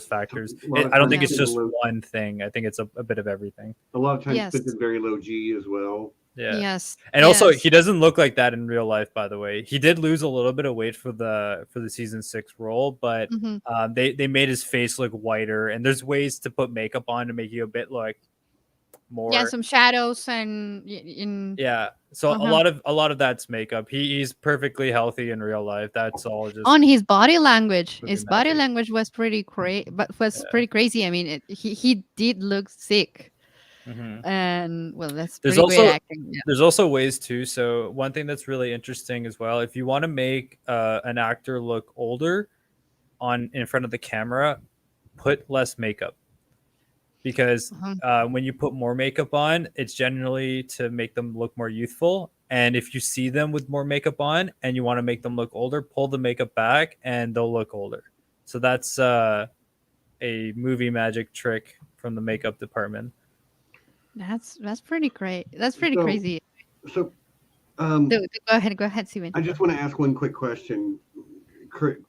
factors. A lot of I don't times think Yeah. it's spent in just low, one thing. I think it's a bit of everything. a lot of times spent Yes. in very low G as well. Yeah. Yes. And also, Yes. he doesn't look like that in real life. By the way, he did lose a little bit of weight for the season 6 role, but Hmm. they made his face look whiter. And there's ways to put makeup on to make you a bit like Yeah. more. Some shadows and in. Yeah, so Uh-huh. a lot of that's makeup. He's perfectly healthy in real life. That's all just On his body language, movie his body magic. language was Yeah. pretty crazy. I mean, he did look sick, Hmm. and well, that's There's pretty great also acting. Yeah. there's also ways too. So one thing that's really interesting as well, if you want to make an actor look older on in front of the camera, put less makeup, because Uh-huh. when you put more makeup on, it's generally to make them look more youthful. And if you see them with more makeup on and you want to make them look older, pull the makeup back and they'll look older. So that's a movie magic trick from the makeup department. That's pretty great. That's pretty So, crazy. so um, Go ahead, Steven. I just want to ask one quick question,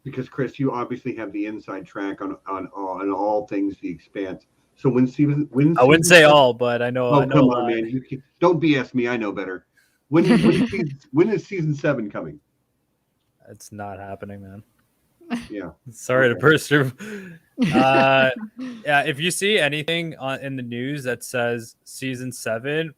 because Chris, you obviously have the inside track on all things The Expanse. So when I wouldn't season say seven, all, but oh I know a come on, lot. man, don't BS me. I know better. When is season 7 coming? It's not happening, man. Yeah. Sorry to Okay. burst your. Uh, yeah, if you see anything in the news that says season 7,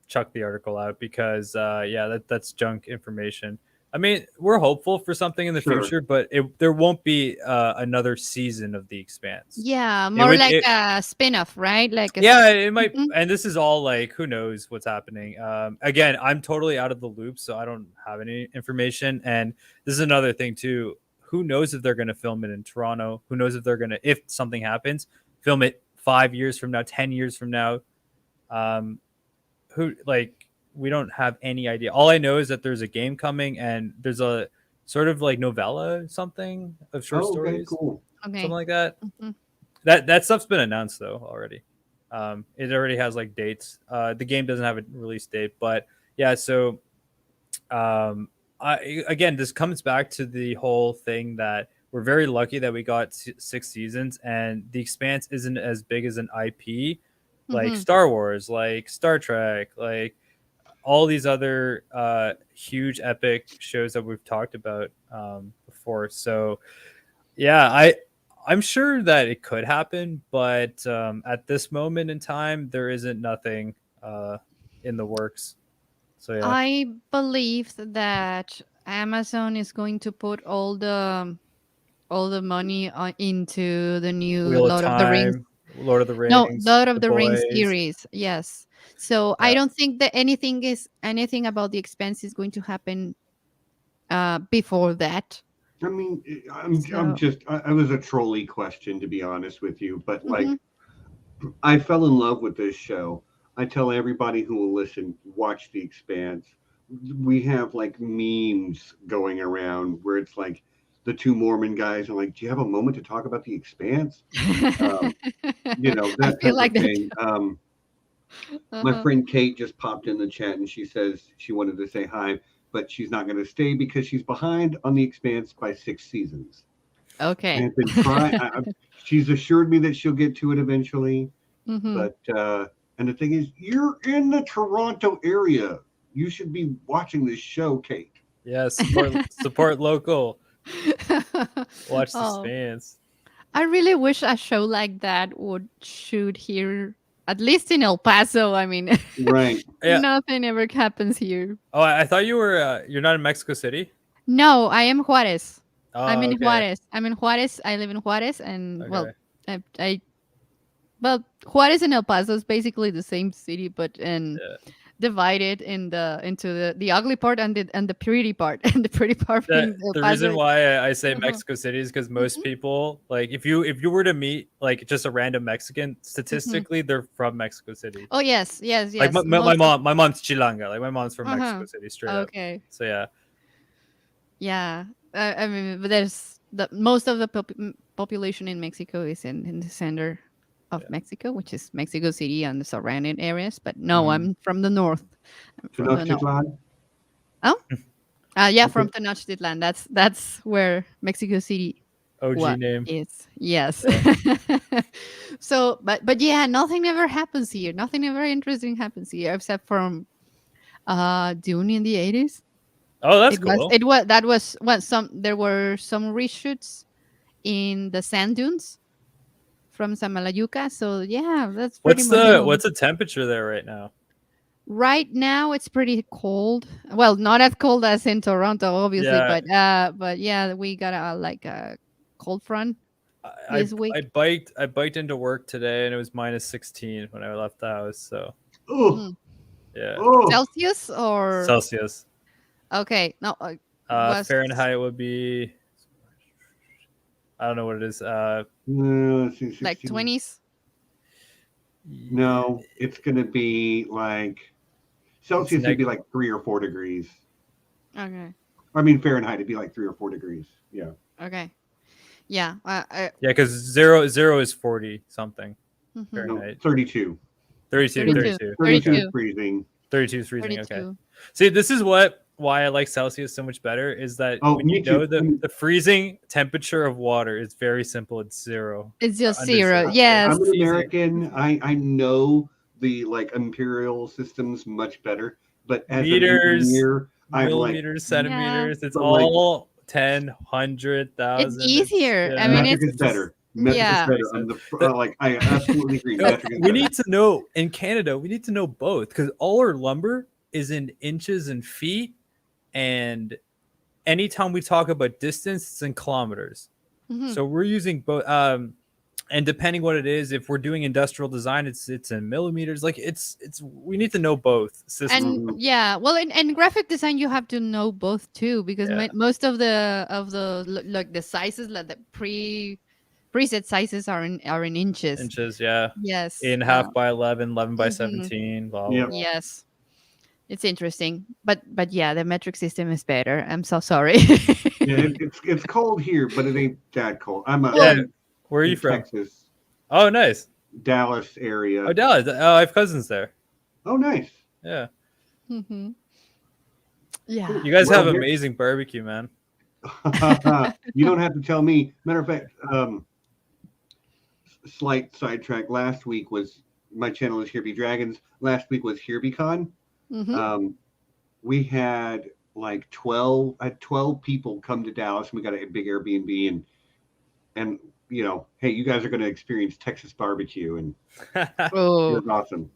chuck the article out, because yeah, that's junk information. I mean, we're hopeful for something in the Sure. future, but there won't be another season of The Expanse. Yeah, It more would like it a spin-off, right? Yeah, it might, Mhm. and this is all like, who knows what's happening. Again, I'm totally out of the loop, so I don't have any information. And this is another thing too. Who knows if they're going to film it in Toronto? Who knows if they're going to, if something happens, film it 5 years from now, 10 years from now? Um, who like We don't have any idea. All I know is that there's a game coming, and there's a sort of like novella, something of short Oh, okay, stories, cool. something Okay. like that. Mhm. That stuff's been announced though already. It already has like dates. The game doesn't have a release date, but yeah. So um, again, this comes back to the whole thing that we're very lucky that we got 6 seasons, and The Expanse isn't as big as an IP like Mhm. Star Wars, like Star Trek, like all these other huge epic shows that we've talked about before. So yeah, I'm sure that it could happen, but at this moment in time, there isn't nothing in the works. So yeah, I believe that Amazon is going to put all the money into the new Wheel of Lord of the Rings. Time, Lord of the No, Rings, Lord The of the Rings Boys. series. Yes. So I Yeah, don't think that anything about the expense is going to happen before that. I mean, I'm So. just I was a trolley question, to be honest with you, but like Mhm. I fell in love with this show. I tell everybody who will listen, watch The Expanse. We have like memes going around where it's like the two Mormon guys are like, "Do you have a moment to talk about The Expanse?" Um, I that feel type of like that. thing. My Uh-huh. friend Kate just popped in the chat and she says she wanted to say hi, but she's not going to stay because she's behind on The Expanse by 6 seasons. I Okay. have been trying. She's assured me that she'll get to it eventually, Mhm. but and the thing is, you're in the Toronto area. You should be watching this show, Kate. yeah. Support local. Watch The Oh, Expanse. I really wish a show like that would shoot here at least in El Paso, I mean, Right. Yeah. nothing ever happens here. Oh, I thought you were. You're not in Mexico City. No, I am Juarez. I'm Oh, in okay. Juarez. I'm in Juarez. I live in Juarez, and well, Okay. I well, Juarez and El Paso is basically the same city, but and Yeah. divided in the into the ugly part and the pretty part, and the pretty part The being El the Paso. reason why I say Uh-huh. Mexico City is because most Mhm, people, like, if you were to meet like just a random Mexican, mhm. statistically they're from Mexico City. Oh yes, yes, Like yes. my Most of mom's Chilanga. Like my mom's from uh-huh. Mexico City, straight up. Okay. So yeah. Yeah. I mean, but there's the most of the population in Mexico is in the center of Yeah. Mexico, which is Mexico City and the surrounding areas. But no, Mhm. I'm from the north. I'm from the north. Tenochtitlan. Oh, yeah, Okay. from Tenochtitlan. That's where Mexico City OG what name. is. Yes. Yeah. So, but yeah, nothing ever happens here. Nothing ever interesting happens here except from Dune in the 80s. Oh, that's It was cool. it was that was what some there were some reshoots in the sand dunes from Samalayuca. So yeah, that's pretty What's much the all. what's the temperature there right now? Right now it's pretty cold. Well, not as cold as in Toronto, obviously, Yeah, but yeah, we got like a cold front I I this I week. biked into work today and it was -16 when I left the house. So Oh, Mm. yeah, oh, Celsius or Celsius. okay, no, was Fahrenheit would be, I don't know what it is. let's see, like 16. 20s. No, it's going to be like It's Celsius would neg. be like 3 or 4 degrees. Okay, I mean, Fahrenheit it'd be like 3 or 4 degrees. Yeah. okay, yeah. Yeah, because zero is 40 something Mhm. No, Fahrenheit. 32. 32, 32, 32. 32 Okay, is 32, freezing. 32 is freezing. Okay. 32. See, this is why I like Celsius so much better is that Oh, when you me know too. the freezing temperature of water is very simple. It's zero. It's Or just under zero. zero. Yes. I'm It's an easy. American. I know the like imperial systems much better, but as an Meters, engineer, I'm like, millimeters, Yeah. centimeters. It's but like all 10, 100,000. It's It's easier. I yeah. mean, metric it's is It's just better. Metric is makes yeah. way better. I'm sense. the The, like I absolutely agree. Metric is we better. need to know in Canada. We need to know both because all our lumber is in inches and feet, and anytime we talk about distance, it's in kilometers. Mhm. So we're using both. And depending what it is, if we're doing industrial design, it's in millimeters. Like it's we need to know both systems. And Mhm. yeah, well, in graphic design, you have to know both too, because Yeah, most of like the sizes, like the preset sizes are in inches. inches. Yeah, Yes. in half by 11, 11 by Mhm. 17. Blah blah Yep. blah. Yes. It's interesting, but yeah, the metric system is better. I'm so sorry. Yeah, it's cold here, but it ain't that cold. Yeah, Well, I'm where are you in from? Texas, Oh, nice. Dallas Oh, area. Dallas. Oh, I have cousins there. Oh, nice. Yeah, mhm. Cool. Yeah. you guys Well, have amazing barbecue, man. you don't have to tell me. Matter of fact, slight sidetrack. Last week was my channel is Here Be Dragons. Last week was Here Be Con. Mhm. Um, we had like 12. I had 12 people come to Dallas, and we got a big Airbnb, and hey, you guys are going to experience Texas barbecue, and it Oh, was awesome.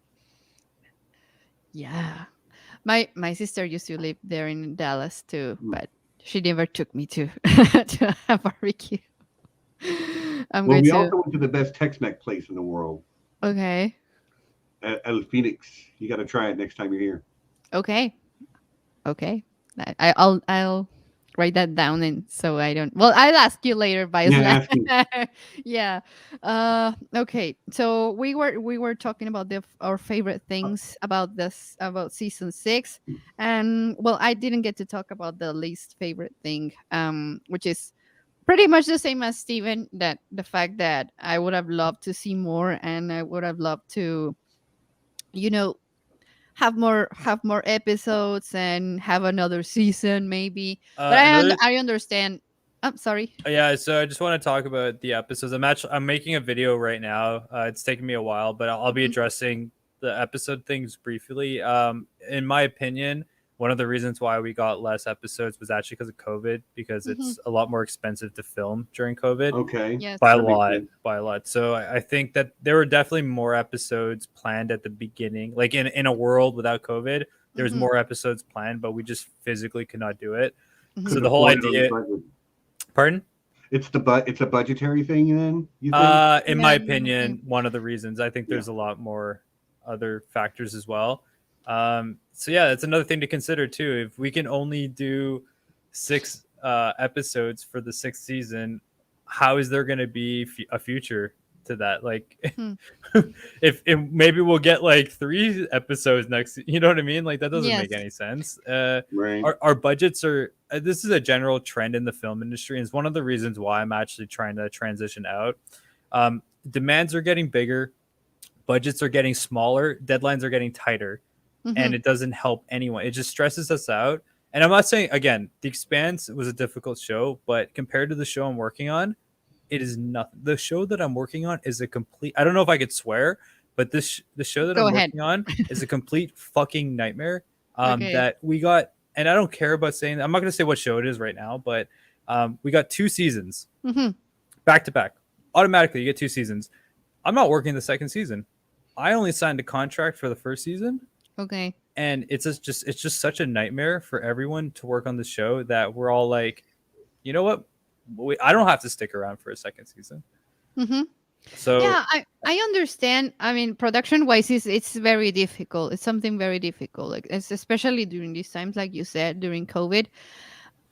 yeah. My sister used to live there in Dallas too, Mm. but she never took me to to a barbecue. I'm Well, going we to. also went to the best Tex-Mex place in the world, Okay. El Phoenix. You got to try it next time you're here. Okay. Okay. I'll write that down, and so I don't. Well, I'll ask you later by Yeah, Slack. ask me. Yeah. Okay. So we were talking about our favorite things about this about season 6, and well, I didn't get to talk about the least favorite thing, which is pretty much the same as Steven. That the fact that I would have loved to see more, and I would have loved to, you know, have more episodes and have another season maybe, but Another. I understand. I'm sorry. Yeah, so I just want to talk about the episodes. I'm making a video right now. It's taken me a while, but I'll be Mhm. addressing the episode things briefly. In my opinion, one of the reasons why we got less episodes was actually because of COVID, because Hmm. it's a lot more expensive to film during COVID Okay, Yes. by a that makes lot, sense. by a lot. So I think that there were definitely more episodes planned at the beginning. Like in a world without COVID, there was Hmm. more episodes planned, but we just physically could not do it. So Hmm. Couldn't the whole afford it on the idea, budget. pardon? It's a budgetary thing then, you think? In my Yeah, I think. opinion, one of the reasons. I think Yeah. there's a lot more other factors as well. So yeah, that's another thing to consider too. If we can only do six episodes for the sixth season, how is there going to be a future to that? Like, Hmm. if maybe we'll get like 3 episodes next, you know what I mean? Like that doesn't make Yes. any sense. Right. Our budgets are this is a general trend in the film industry, and it's one of the reasons why I'm actually trying to transition out. Demands are getting bigger, budgets are getting smaller, deadlines are getting tighter, Hmm. and it doesn't help anyone. It just stresses us out. And I'm not saying, again, The Expanse was a difficult show, but compared to the show I'm working on, it is nothing. The show that I'm working on is a complete, I don't know if I could swear, but the show that Go I'm ahead. working on is a complete fucking nightmare. Okay. That we got, and I don't care about saying, I'm not going to say what show it is right now, but we got 2 seasons Hmm. back to back. Automatically, you get 2 seasons. I'm not working the second season. I only signed a contract for the first season, Okay. and it's just such a nightmare for everyone to work on the show that we're all like, you know what? I don't have to stick around for a second season. Hmm. So Yeah, I understand. I mean, production wise, it's very difficult. It's something very difficult. Like it's especially during these times, like you said, during COVID.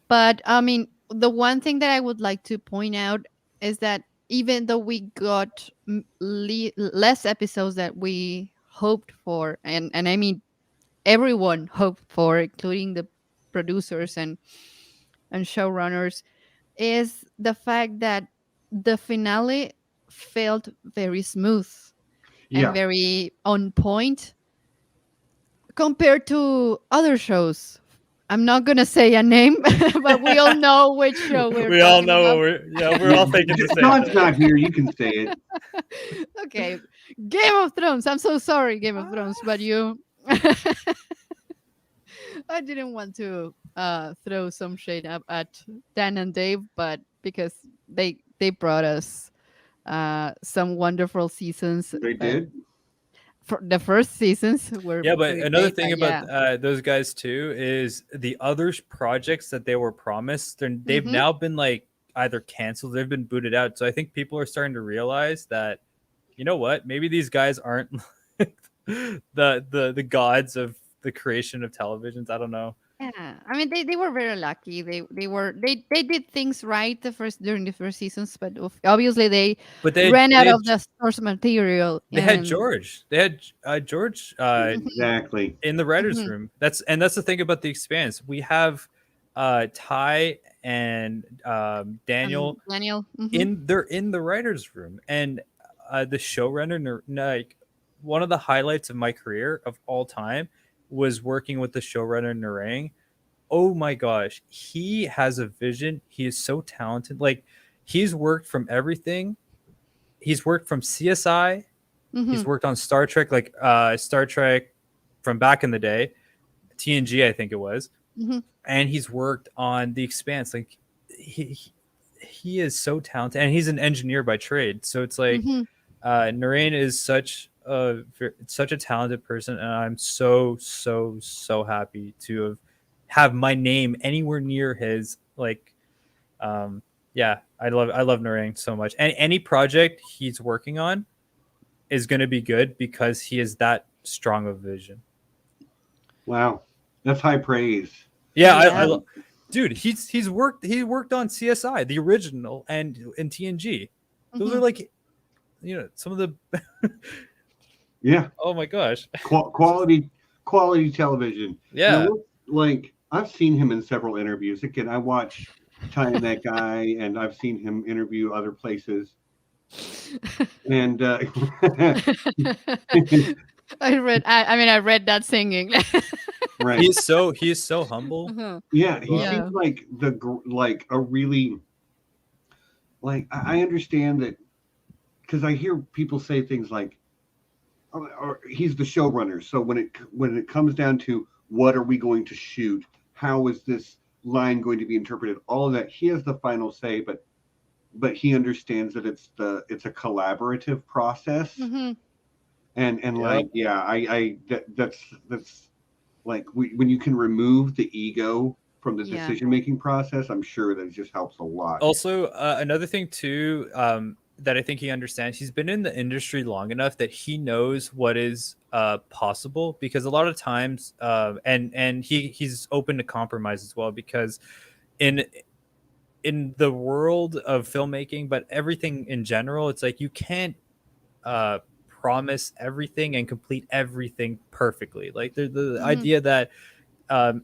But I mean, the one thing that I would like to point out is that even though we got less episodes that we hoped for, and I mean everyone hoped for, including the producers and showrunners, is the fact that the finale felt very smooth and Yeah. very on point compared to other shows. I'm not gonna say a name, but we all know which show we're we all talking know what about. we're all thinking the same John's thing. not here. You can say it. Okay, Game of Thrones. I'm so sorry, Game of Thrones, but you. I didn't want to throw some shade up at Dan and Dave, but because they brought us some wonderful seasons. They did. For the first seasons were Yeah, but pretty another great, thing but about yeah. those guys too is the other projects that they were promised, they've Hmm. now been like either canceled, they've been booted out. So I think people are starting to realize that, you know what, maybe these guys aren't the gods of the creation of televisions. I don't know. Yeah, I mean they were very lucky. They did things right the first during the first seasons, but obviously they But ran out of the source material they had and. George. They had George Mhm, Exactly. in the writers' mhm, room. That's the thing about the Expanse. We have Ty and and Daniel Daniel. they're in the writers' room, and the showrunner, like one of the highlights of my career of all time was working with the showrunner Narang. Oh my gosh, he has a vision. He is so talented. Like he's worked from everything. He's worked from CSI. He's Mhm, worked on Star Trek, like Star Trek from back in the day, TNG, I think it was, mhm, and he's worked on The Expanse. Like he he is so talented, and he's an engineer by trade. So it's like mhm. Narain is such a talented person, and I'm so happy to have my name anywhere near his. Like, um, yeah, I love Narain so much, and any project he's working on is going to be good because he is that strong of vision. Wow. That's high praise. Yeah, Yeah. dude, he worked on CSI, the original, and in TNG. Those are Mhm. like, some of the Yeah. oh my gosh. Quality television. Now, Yeah. like I've seen him in several interviews. Again, I watch Ty and that guy, and I've seen him interview other places. And I read that singing. right, He is so humble. Uh-huh. yeah, he But Yeah. seems like like a really like I understand that because I hear people say things like, or he's the showrunner. So when it comes down to what are we going to shoot, how is this line going to be interpreted, all of that. He has the final say, but he understands that it's a collaborative process. Hmm. And Yep. like, yeah, that's like, when you can remove the ego from the Yeah. decision making process, I'm sure that it just helps a lot. Also, another thing too, that I think he understands, he's been in the industry long enough that he knows what is possible. Because a lot of times, and he's open to compromise as well. Because in the world of filmmaking, but everything in general, it's like you can't uh, promise everything and complete everything perfectly. Like the Hmm. idea that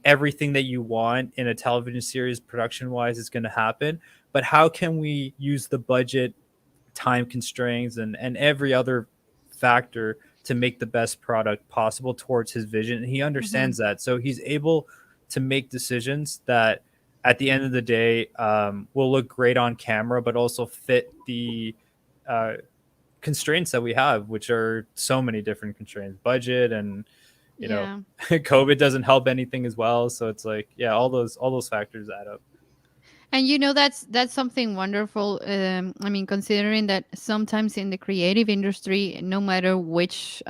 everything that you want in a television series production wise is going to happen, but how can we use the budget, time constraints, and every other factor to make the best product possible towards his vision? And he Hmm. understands that, so he's able to make decisions that at the end of the day will look great on camera, but also fit the uh, constraints that we have, which are so many different constraints, budget, and you know, Yeah. COVID doesn't help anything as well. So it's like, yeah, all those factors add up. And that's something wonderful. I mean, considering that sometimes in the creative industry, no matter which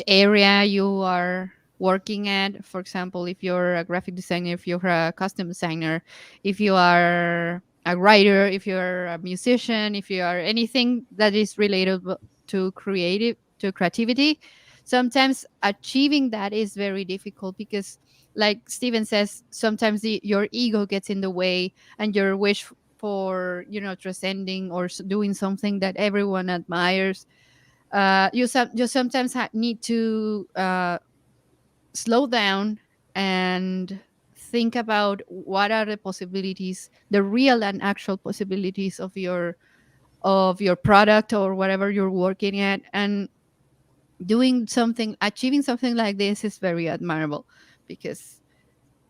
area you are working at, for example, if you're a graphic designer, if you're a costume designer, if you are a writer, if you're a musician, if you are anything that is related to creativity, sometimes achieving that is very difficult because, like Steven says, sometimes your ego gets in the way, and your wish for, transcending or doing something that everyone admires, you sometimes need to slow down and think about what are the possibilities, the real and actual possibilities of your product or whatever you're working at. And achieving something like this is very admirable, because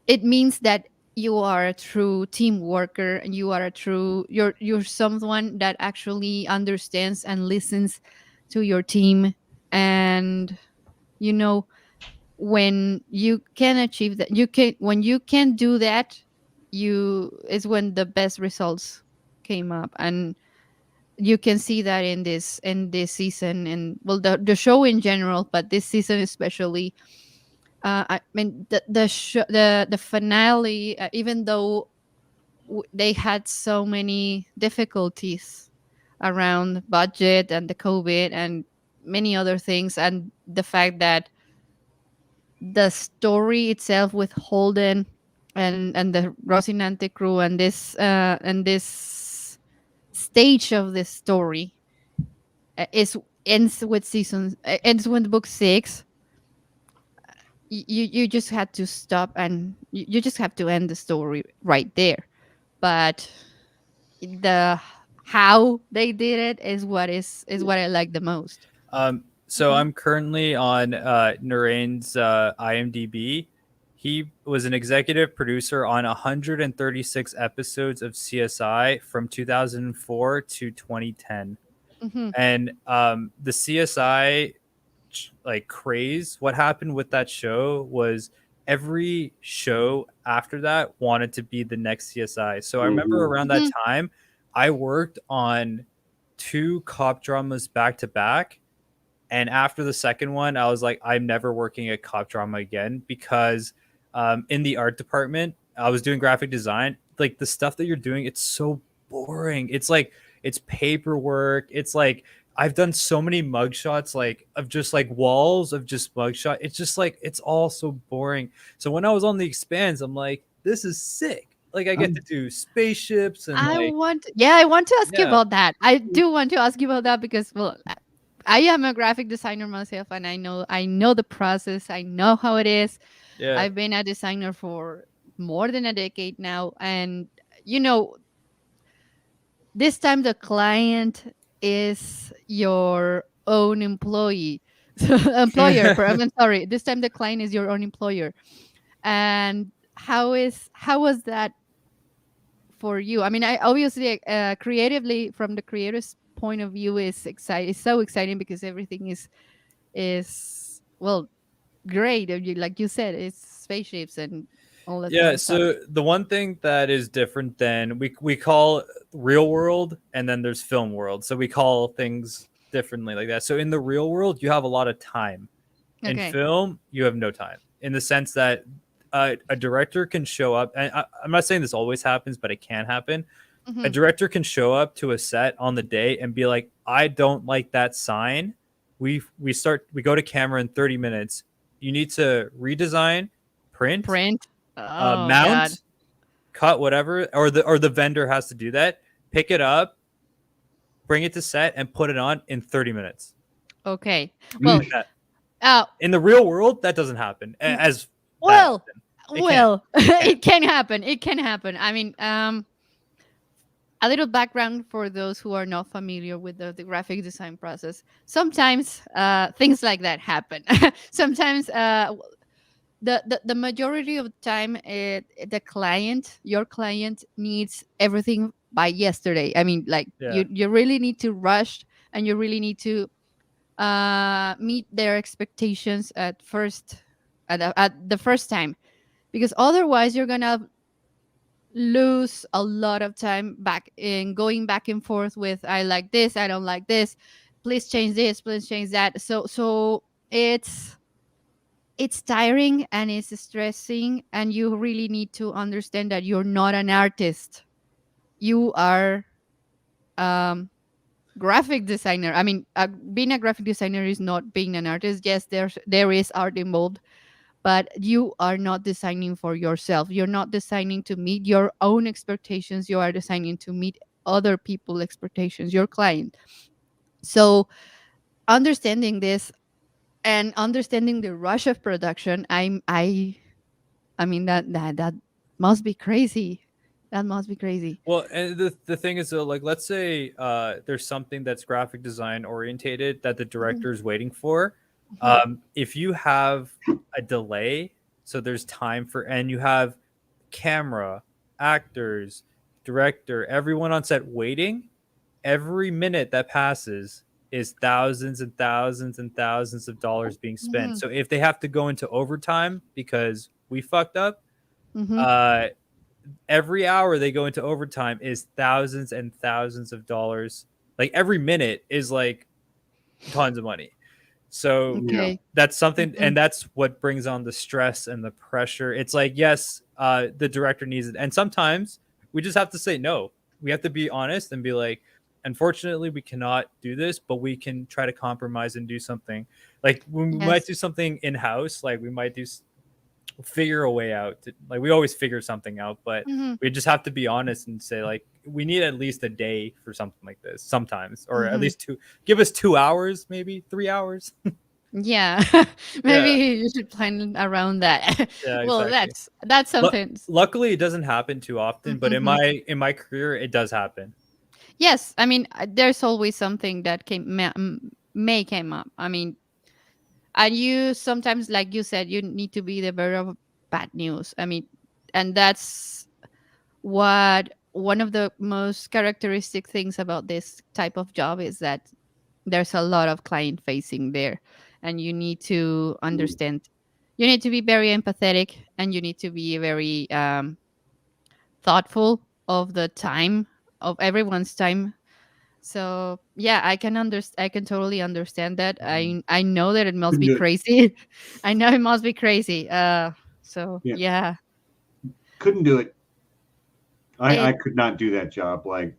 it means that you are a true team worker, and you are a true you're someone that actually understands and listens to your team. And you know when you can achieve that, when you can do that, you is when the best results came up. And you can see that in this season, and well, the show in general, but this season especially. I mean, the finale, even though they had so many difficulties around budget and the COVID and many other things, and the fact that the story itself with Holden and the Rocinante crew, and this stage of this story, is ends with book 6. You just had to stop, and you just have to end the story right there. But the how they did it is what I like the most. So Hmm. I'm currently on Narain's IMDb. He was an executive producer on 136 episodes of CSI from 2004 to 2010. Hmm. And the CSI like craze, what happened with that show was every show after that wanted to be the next CSI. So I remember Hmm. around that Hmm. time I worked on two cop dramas back to back, and after the second one I was like, I'm never working a cop drama again. Because in the art department I was doing graphic design, like the stuff that you're doing, it's so boring. It's like, it's paperwork. It's like, I've done so many mugshots, like of just like walls of just mugshot. It's just like, it's all so boring. So when I was on the Expanse, I'm like, this is sick. Like I get to do spaceships and like, I want to ask you yeah, about that. I do want to ask you about that because, well, I am a graphic designer myself, and I know the process. I know how it is. yeah. I've been a designer for more than a decade now, and you know, this time the client is your own employee. Employer, but I'm sorry. This time the client is your own employer. And how was that for you? I mean, I obviously, creatively, from the creator's point of view, is exciting. It's so exciting because everything is well. great. Like you said, it's spaceships and all that kind Yeah, of stuff. so the one thing that is different than we call real world and then there's film world. So we call things differently like that. So in the real world, you have a lot of time. In Okay. film, you have no time in the sense that a director can show up. And I'm not saying this always happens, but it can happen. A Hmm. director can show up to a set on the day and be like, "I don't like that sign. We go to camera in 30 minutes. You need to redesign, print, Print. Oh God. mount, cut whatever, or the vendor has to do that. Pick it up, bring it to set, and put it on in 30 minutes. Okay. Well. Like that. Uh. In the real world, that doesn't happen as that Well. often. It can. Well. It can. It can happen. It can happen. I mean, a little background for those who are not familiar with the graphic design process. Sometimes things like that happen. Sometimes the majority of the time the client, your client, needs everything by yesterday. I mean, like Yeah. you really need to rush, and you really need to meet their expectations at the first time, because otherwise you're gonna lose a lot of time back in going back and forth with, I like this, I don't like this, please change this, please change that. So it's tiring and it's stressing, and you really need to understand that you're not an artist. You are um graphic designer. I mean, being a graphic designer is not being an artist. Yes, there is art involved, but you are not designing for yourself. You're not designing to meet your own expectations. You are designing to meet other people's expectations, your client. So understanding this and understanding the rush of production, I mean, that must be crazy. That must be crazy. Well, and the thing is though, like let's say there's something that's graphic design orientated that the Mhm, director is waiting for. mhm, If you have a delay, so there's time for, and you have camera, actors, director, everyone on set waiting, every minute that passes is thousands and thousands and thousands of dollars being spent. mhm, So if they have to go into overtime because we fucked up, mhm. uh, every hour they go into overtime is thousands and thousands of dollars. Like every minute is like tons of money. So Yeah. Okay. that's something, Mhm, and that's what brings on the stress and the pressure. It's like, yes, the director needs it, and sometimes we just have to say no. We have to be honest and be like, unfortunately, we cannot do this, but we can try to compromise and do something. Like we might yes. do something in house, like we might figure a way out. Like we always figure something out, but Mhm, we just have to be honest and say like we need at least a day for something like this sometimes, or at mhm. least two. Give us 2 hours, maybe 3 hours. Yeah. Maybe Yeah. you should plan around that. Yeah, Well, exactly. that's something. Luckily, it doesn't happen too often, but in Mhm. my career, it does happen. Yes, I mean, there's always something that may came up. I mean, and you sometimes, like you said, you need to be the bearer of bad news. I mean, and that's what one of the most characteristic things about this type of job is, that there's a lot of client facing there, and you need to understand. You need to be very empathetic, and you need to be very thoughtful of the time, of everyone's time. So yeah, I can totally understand that. I know that it must Couldn't be do it. crazy. I know it must be crazy. So Yeah. yeah, Couldn't do it. I it could not do that job. Like,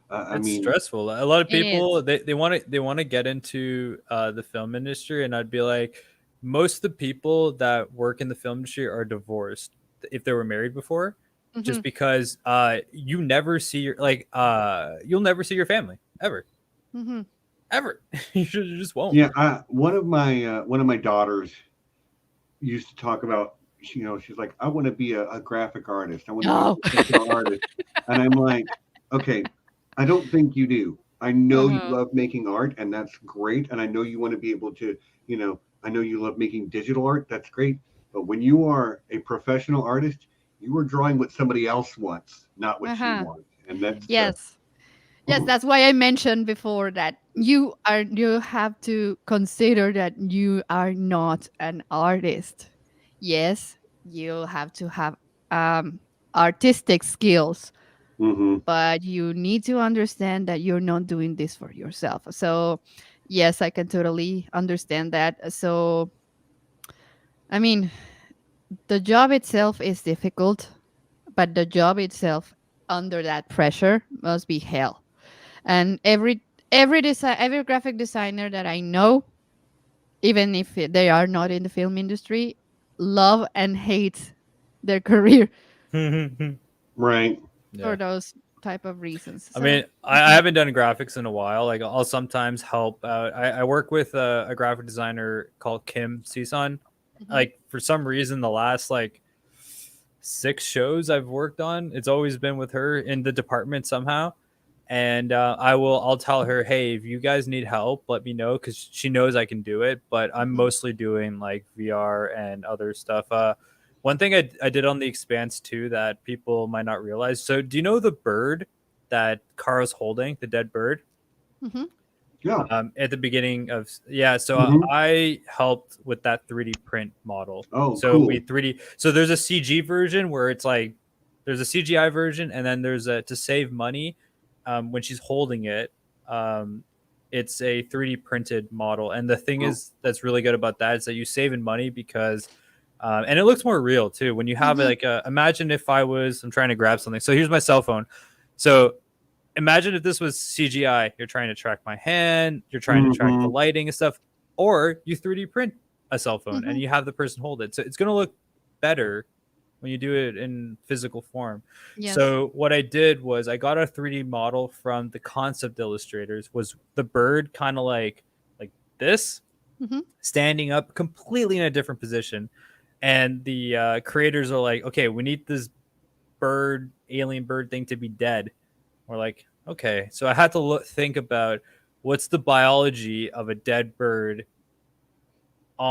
I It's mean, stressful. A lot of it is. people they want to get into the film industry, and I'd be like, most of the people that work in the film industry are divorced if they were married before, Hmm. just because you never see your you'll never see your family ever, Hmm. ever. You just won't. yeah. One of my daughters used to talk about. She's like, I want to be a graphic artist. I want to be a No. professional artist. And I'm like, okay, I don't think you do. I know you Uh-huh. love making art, and that's great. And I know you want to be able to, I know you love making digital art. That's great. But when you are a professional artist, you are drawing what somebody else wants, not what you Uh-huh. want. And that's Yes. Yes, that's why I mentioned before that you have to consider that you are not an artist. Yes, you have to have um artistic skills, Hmm. but you need to understand that you're not doing this for yourself. So, yes, I can totally understand that. So, I mean, the job itself is difficult, but the job itself under that pressure must be hell. And every graphic designer that I know, even if they are not in the film industry, love and hate their career Right. Yeah. for those type of reasons. I So, mean, I mhm, haven't done graphics in a while. Like, I'll sometimes help out. I work with a graphic designer called Kim Season. mhm, Like, for some reason, the last like 6 shows I've worked on, it's always been with her in the department somehow. And I'll tell her, hey, if you guys need help, let me know, because she knows I can do it. But I'm mhm, mostly doing like VR and other stuff. One thing I did on the Expanse too that people might not realize. So, do you know the bird that Kara's holding, the dead bird? mhm, Yeah. At the beginning of, yeah, so Hmm. I helped with that 3D print model. Oh, So we cool. 3D, so there's a CG version where it's like there's a CGI version, and then there's a, to save money, when she's holding it, um, it's a 3D printed model. And the thing Oh. is that's really good about that is that you save in money because and it looks more real too when you have mhm, like a, imagine if I'm trying to grab something, so here's my cell phone. So imagine if this was CGI. You're trying to track my hand, you're trying to track the Hmm. lighting and stuff, or you 3D print a cell phone and mhm. you have the person hold it. So it's going to look better when you do it in physical form. Yes. So what I did was I got a 3D model from the concept illustrators. Was the bird kind of like this, Mhm, standing up completely in a different position, and the creators are like, okay, we need this bird, alien bird thing to be dead. We're like, okay. So I had to think about what's the biology of a dead bird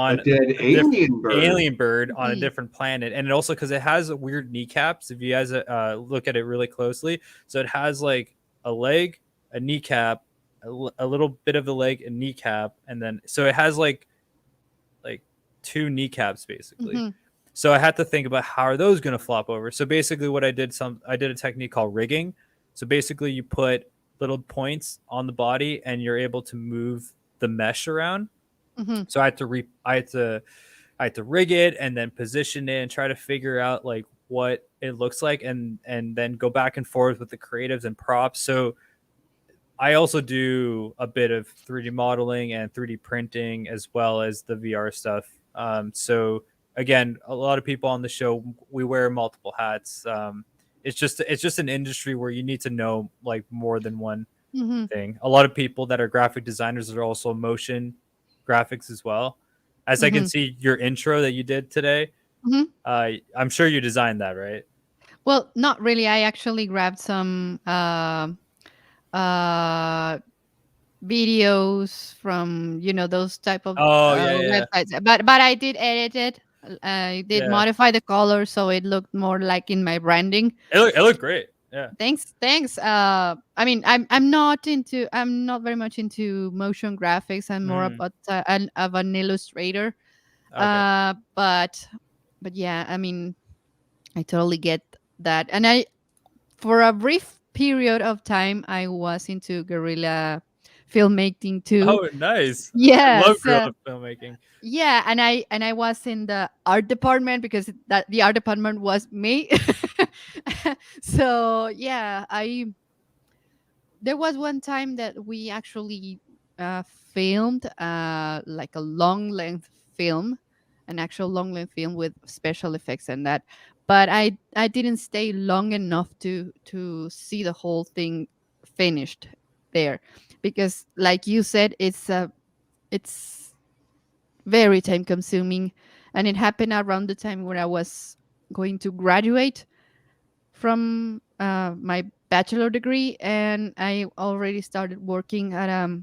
A on dead a different alien bird. alien bird on a mhm, different planet. And it also, because it has weird kneecaps, if you guys look at it really closely, so it has like a leg, a kneecap, a little bit of the leg, a kneecap, and then so it has like two kneecaps basically. mhm, So I had to think about how are those going to flop over. So basically, what I did a technique called rigging. So basically, you put little points on the body, and you're able to move the mesh around. mhm, So I had to rig it and then position it and try to figure out like what it looks like, and then go back and forth with the creatives and props. So I also do a bit of 3D modeling and 3D printing as well as the VR stuff. So again, a lot of people on the show, we wear multiple hats. It's just an industry where you need to know like more than one mhm, thing. A lot of people that are graphic designers are also motion graphics as well. As I can mhm, see your intro that you did today, mhm. I'm sure you designed that, right? Well, not really. I actually grabbed some uh videos from those type of Oh yeah, yeah, websites, but I did edit it. I did yeah. modify the color so it looked more like in my branding. It looked great. Yeah. Thanks. I mean, I'm not very much into motion graphics. I'm more Mm, about of an illustrator. okay. But yeah, I mean, I totally get that. And I for a brief period of time I was into guerrilla filmmaking too. Oh, nice. I love Yes. guerrilla filmmaking. Yeah, and I was in the art department because that the art department was me. So yeah, I there was one time that we actually filmed like a long length film, an actual long length film with special effects and that. But I didn't stay long enough to see the whole thing finished there, because like you said, it's very time consuming, and it happened around the time when I was going to graduate from my bachelor degree, and I already started working at a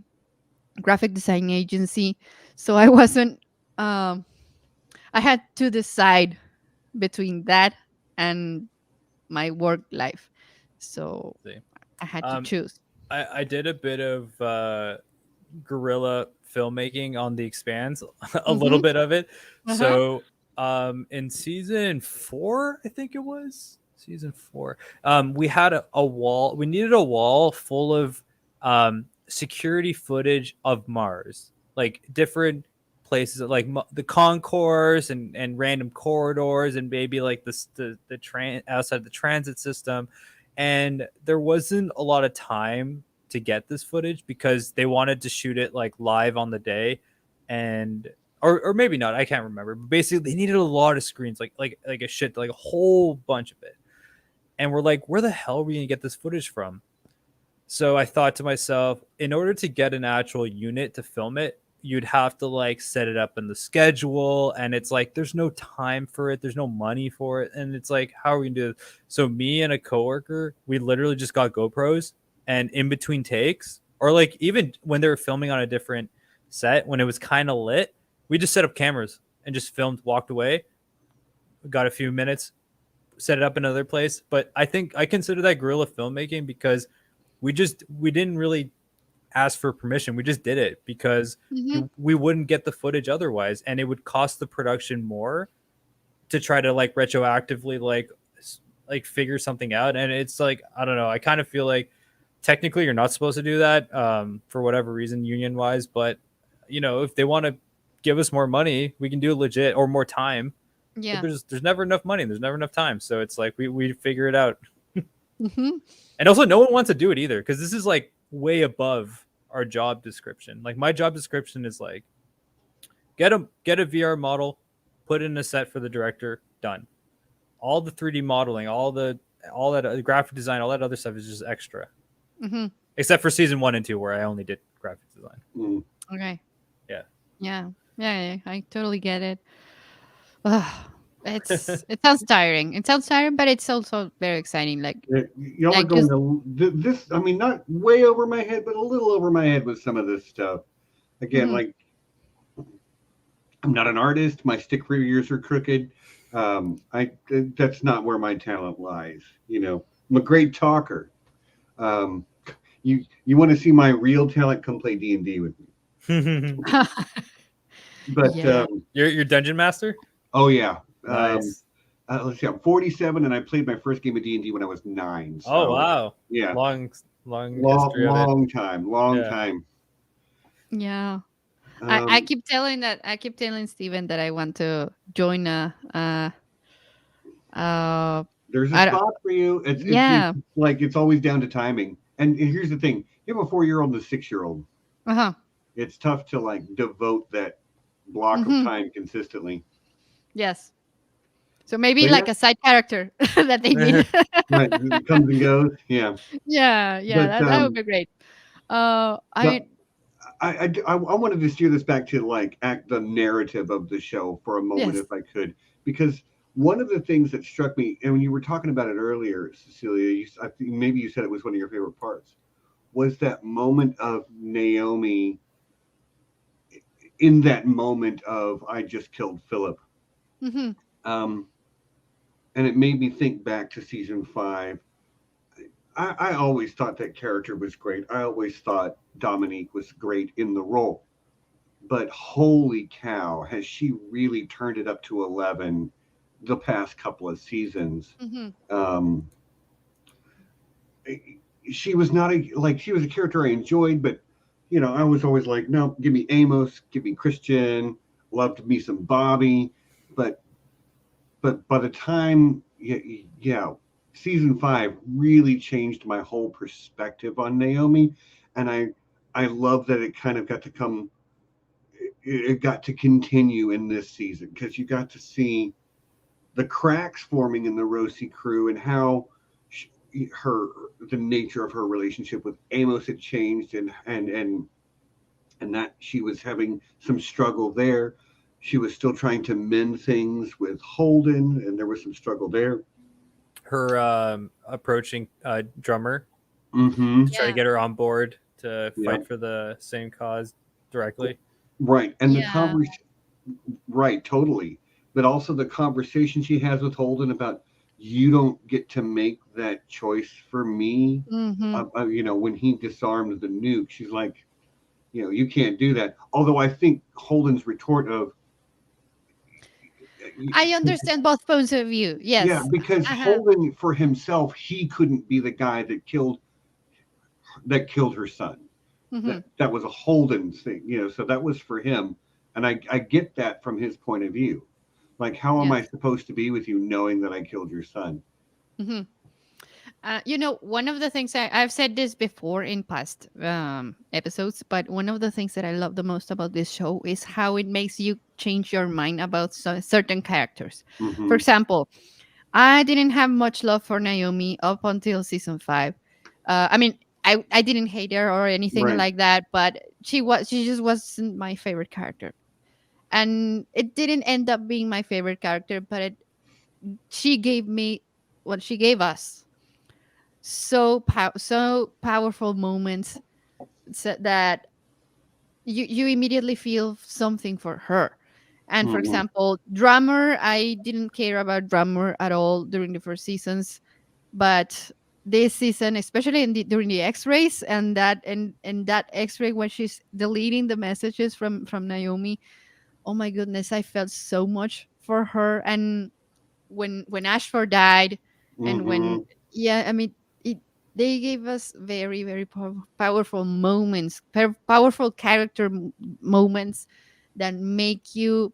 graphic design agency. So I wasn't. Um, I had to decide between that and my work life. So See. I had to Um, choose. I did a bit of guerrilla filmmaking on the Expanse, a little Mm-hmm. bit of it. Uh-huh. So in season 4, I think it was season 4, we had a wall. We needed a wall full of security footage of Mars, like different places, like the concourse and random corridors, and maybe like the outside the transit system. And there wasn't a lot of time to get this footage because they wanted to shoot it like live on the day, and or maybe not, I can't remember, but basically they needed a lot of screens, like a shit, like a whole bunch of it. And we're like, where the hell are we gonna get this footage from? So I thought to myself, in order to get an actual unit to film it, you'd have to like set it up in the schedule. And it's like, there's no time for it. There's no money for it. And it's like, how are we going to do this? So me and a coworker, we literally just got GoPros, and in between takes, or like even when they were filming on a different set, when it was kind of lit, we just set up cameras and just filmed, walked away, got a few minutes, set it up in another place. But I think I consider that guerrilla filmmaking because we didn't really ask for permission. We just did it because Mm-hmm. we wouldn't get the footage otherwise, and it would cost the production more to try to like retroactively like figure something out. And it's like, I don't know. I kind of feel like technically you're not supposed to do that for whatever reason, union wise. But if they want to give us more money, we can do it legit, or more time. But Yeah. there's never enough money. There's never enough time. So it's like we figure it out. Mm-hmm. And also, no one wants to do it either because this is like way above our job description. Like my job description is like get a VR model, put it in a set for the director, done. All the 3D modeling, all that graphic design, all that other stuff is just extra. Mm-hmm. Except for season 1 and 2 where I only did graphic design. Mm. Okay. Yeah. Yeah. Yeah. I totally get it. Ugh, it sounds tiring. It sounds tiring, but it's also very exciting. Y'all are Like going just to this. I mean, not way over my head, but a little over my head with some of this stuff. Again, mhm. like I'm not an artist. My stick figures are crooked. I That's not where my talent lies. I'm a great talker. Um, you want to see my real talent? Come play D&D with me. But Yeah. You're dungeon master. oh yeah. Um, Nice. let's see. I'm 47, and I played my first game of D&D when I was 9. Oh So wow. yeah, Long history of it. long Yeah. time. Yeah. I Um, I keep telling Steven that I want to join uh there's a I don't, spot for you. It's yeah. like it's always down to timing. And here's the thing: you have a 4-year-old and a 6-year-old. Uh-huh. It's tough to like devote that block of Hmm. time consistently. Yes. So maybe But yeah, like a side character that they need. right, it comes and goes. Yeah, Yeah, yeah, but that would be great. I the mean, I wanted to steer this back to like act the narrative of the show for a moment, yes. if I could, because one of the things that struck me, and when you were talking about it earlier, Cecilia, I think maybe you said it was one of your favorite parts, was that moment of Naomi in that moment of I just killed Philip. Hmm. Um, and it made me think back to season 5. I always thought that character was great. I always thought Dominique was great in the role. But holy cow, has she really turned it up to 11 the past couple of seasons? Hmm. Um, she was not she was a character I enjoyed, but I was always like, no, give me Amos, give me Christian, loved me some Bobby, but by the time, yeah, season 5 really changed my whole perspective on Naomi, and I love that it kind of got to come, it got to continue in this season because you got to see the cracks forming in the Rosie crew and how she, her the nature of her relationship with Amos had changed, and that she was having some struggle there. She was still trying to mend things with Holden, and there was some struggle there. Her approaching drummer Mm-hmm. to try to Yeah. get her on board to Yeah. fight for the same cause directly. Right. And the Yeah. conversation, right, totally. But also the conversation she has with Holden about you don't get to make that choice for me. Mm-hmm. When he disarmed the nuke, she's like, you can't do that. Although I think Holden's retort of, I understand both points of view. yeah, Yes. because Uh-huh. Holden for himself, he couldn't be the guy that killed her son. Mm-hmm. That was a Holden thing, so that was for him. And I get that from his point of view. Like, how am I Yes. supposed to be with you knowing that I killed your son? Mm-hmm. One of the things I've said this before in past episodes, but one of the things that I love the most about this show is how it makes you change your mind about certain characters. For Mm-hmm. example, I didn't have much love for Naomi up until season 5. I mean, I didn't hate her or anything Right. like that, but she just wasn't my favorite character. And it didn't end up being my favorite character, but she gave me what she gave us so powerful moments, that you immediately feel something for her. And for Mm-hmm. example, Drummer, I didn't care about Drummer at all during the first seasons, but this season, especially during the X-rays, and that X-ray when she's deleting the messages from Naomi, oh my goodness, I felt so much for her. And when Ashford died, and when, Mm-hmm. yeah, I mean, it they gave us very very powerful moments, powerful character moments that make you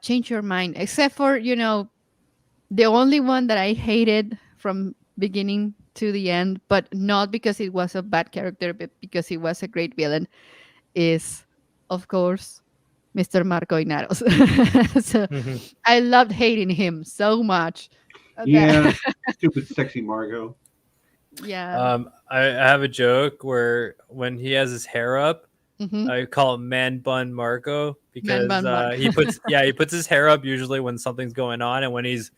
change your mind. Except for, the only one that I hated from beginning to the end, but not because it was a bad character, but because he was a great villain, is, of course, Mr. Marco Inaros. So I loved hating him so much. That Yeah. Stupid, sexy Margot. yeah. I have a joke where when he has his hair up, Hmm. I call him Man Bun Marco Man because Bun Mark. he puts his hair up usually when something's going on, and when he's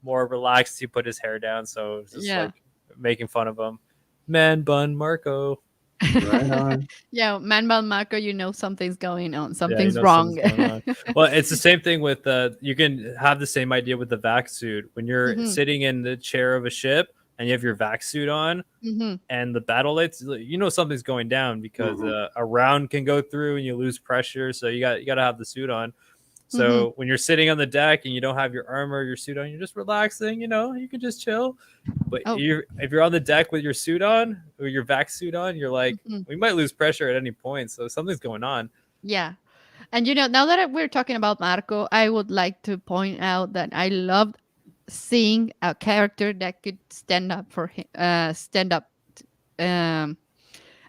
more relaxed, he put his hair down. So it's just Yeah. like making fun of him. Man Bun Marco. Right on. Yeah, Man Bun Marco, something's going on. Yeah, you Something's know wrong. something's going on. Well, it's the same thing with you can have the same idea with the vac suit. When you're Hmm. sitting in the chair of a ship and you have your vac suit on, Hmm. and the battle lights, you know something's going down because Mm-hmm. a round can go through and you lose pressure, so you got to have the suit on. Hmm. So when you're sitting on the deck and you don't have your armor, your suit on, you're just relaxing, you can just chill. But Oh. if you're on the deck with your suit on or your vac suit on, you're like, Hmm. we might lose pressure at any point, so something's going on. Yeah. And now that we're talking about Marco, I would like to point out that I loved seeing a character that could stand up for him, stand up, um,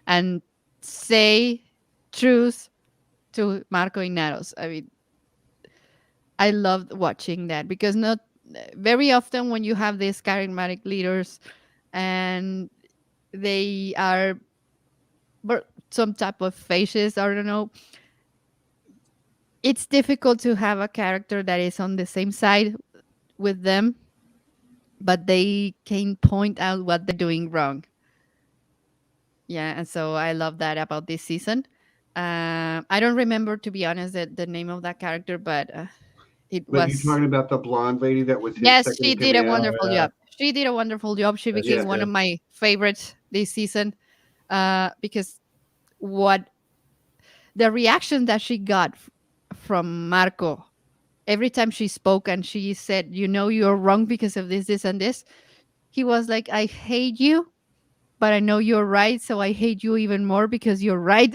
and say truth to Marco Inaros. I mean, I loved watching that, because not very often when you have these charismatic leaders and they are some type of fascist, I don't know, it's difficult to have a character that is on the same side with them, but they can point out what they're doing wrong. Yeah, and so I love that about this season. I don't remember, to be honest, the name of that character, but it But you was. talking about the blonde lady that was his Yes, second she in did a command? Oh wonderful yeah, job. She did a wonderful job. She that's true became Yeah. one of too. my favorites this season, because what the reaction that she got from Marco every time she spoke and she said, you're wrong because of this, this, and this. He was like, I hate you, but I know you're right. So I hate you even more because you're right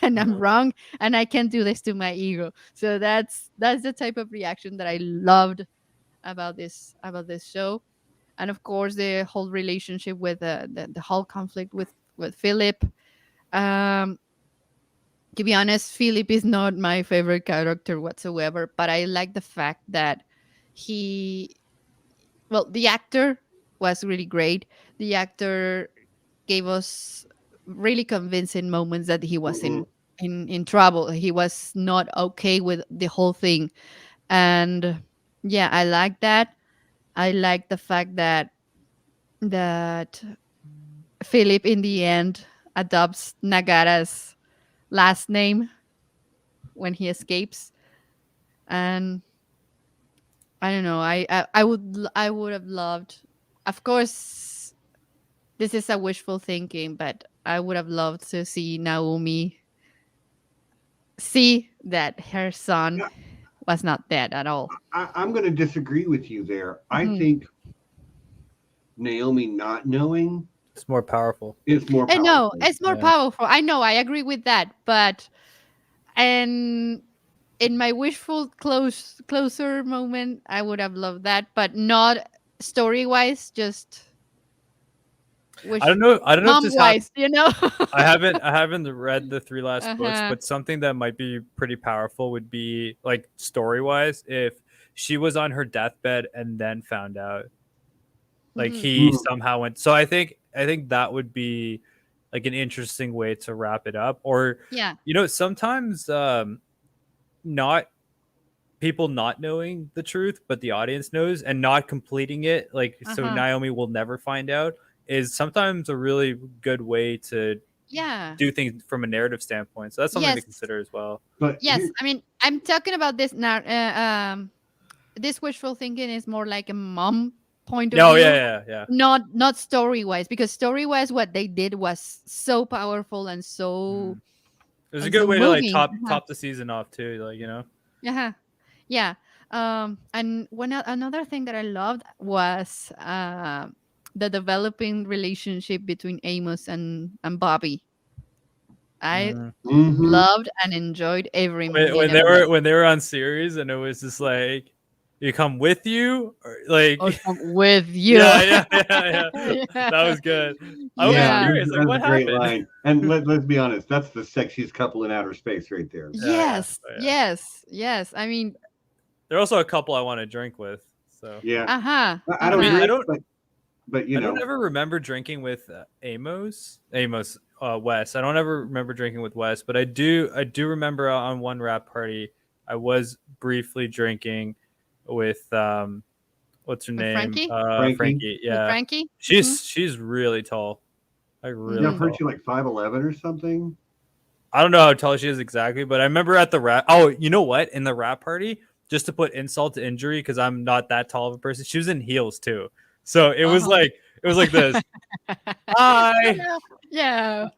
and I'm wrong. And I can't do this to my ego. So that's the type of reaction that I loved about this show. And of course, the whole relationship with the whole conflict with Philip. Um, to be honest, Philip is not my favorite character whatsoever, but I like the fact that he, well, the actor was really great. The actor gave us really convincing moments that he was Mm-hmm. in trouble. He was not okay with the whole thing. And yeah, I like that. I like the fact that Philip in the end adopts Nagara's last name when he escapes. And I don't know. I would have loved. Of course, this is a wishful thinking, but I would have loved to see Naomi see that her son Yeah, was not dead at all. I'm going to disagree with you there. I Hmm. think Naomi not knowing It's more powerful. is more I know powerful. it's more Yeah. powerful. I know. I agree with that. But and in my wishful closer moment, I would have loved that, but not story wise. Just I wish don't know. I don't know if mom this happened. wise. You know. I haven't read the three last books, Uh-huh. but something that might be pretty powerful would be like story wise if she was on her deathbed and then found out like Hmm. he Mm, somehow went. So I think that would be like an interesting way to wrap it up. Or Yeah. sometimes not people not knowing the truth, but the audience knows and not completing it. Like so, Uh-huh. Naomi will never find out. Is sometimes a really good way to Yeah. do things from a narrative standpoint. So that's something to Yes. consider as well. but Yes. here, I mean, I'm talking about this now. This wishful thinking is more like a mom point of No, view, yeah. not story wise, because story wise, what they did was so powerful Mm. It was a and good so way to like moving. top the season off too. Like Uh-huh. Yeah. And another thing that I loved was the developing relationship between Amos and Bobby. I mm. hmm loved and enjoyed every when minute they of it. were when they were on series and it was just like you come with you or like Or come with you. yeah. Yeah. That was good. I was yeah, Yeah. curious, like that's what a great happened? line. And let's be honest, that's the sexiest couple in outer space right there. Yeah. Yes. Oh, yeah. Yes. Yes. I mean, They're also a couple I want to drink with. So Yeah, uh-huh. I I don't mean, Uh-huh. drink, but I don't ever remember drinking with Amos West. I don't ever remember drinking with West, but I do remember on one rap party I was briefly drinking with what's her With name? Frankie? Frankie. Frankie. With Yeah. Frankie? Mm-hmm. She's really tall. Like Yeah, really I've Mm-hmm. heard tall. you like 5'11" or something. I don't know how tall she is exactly, but I remember at the rap. Oh, you know what? In the rap party, just to put insult to injury, because I'm not that tall of a person. She was in heels too, so Uh-huh. it was like this. Hi, Yeah.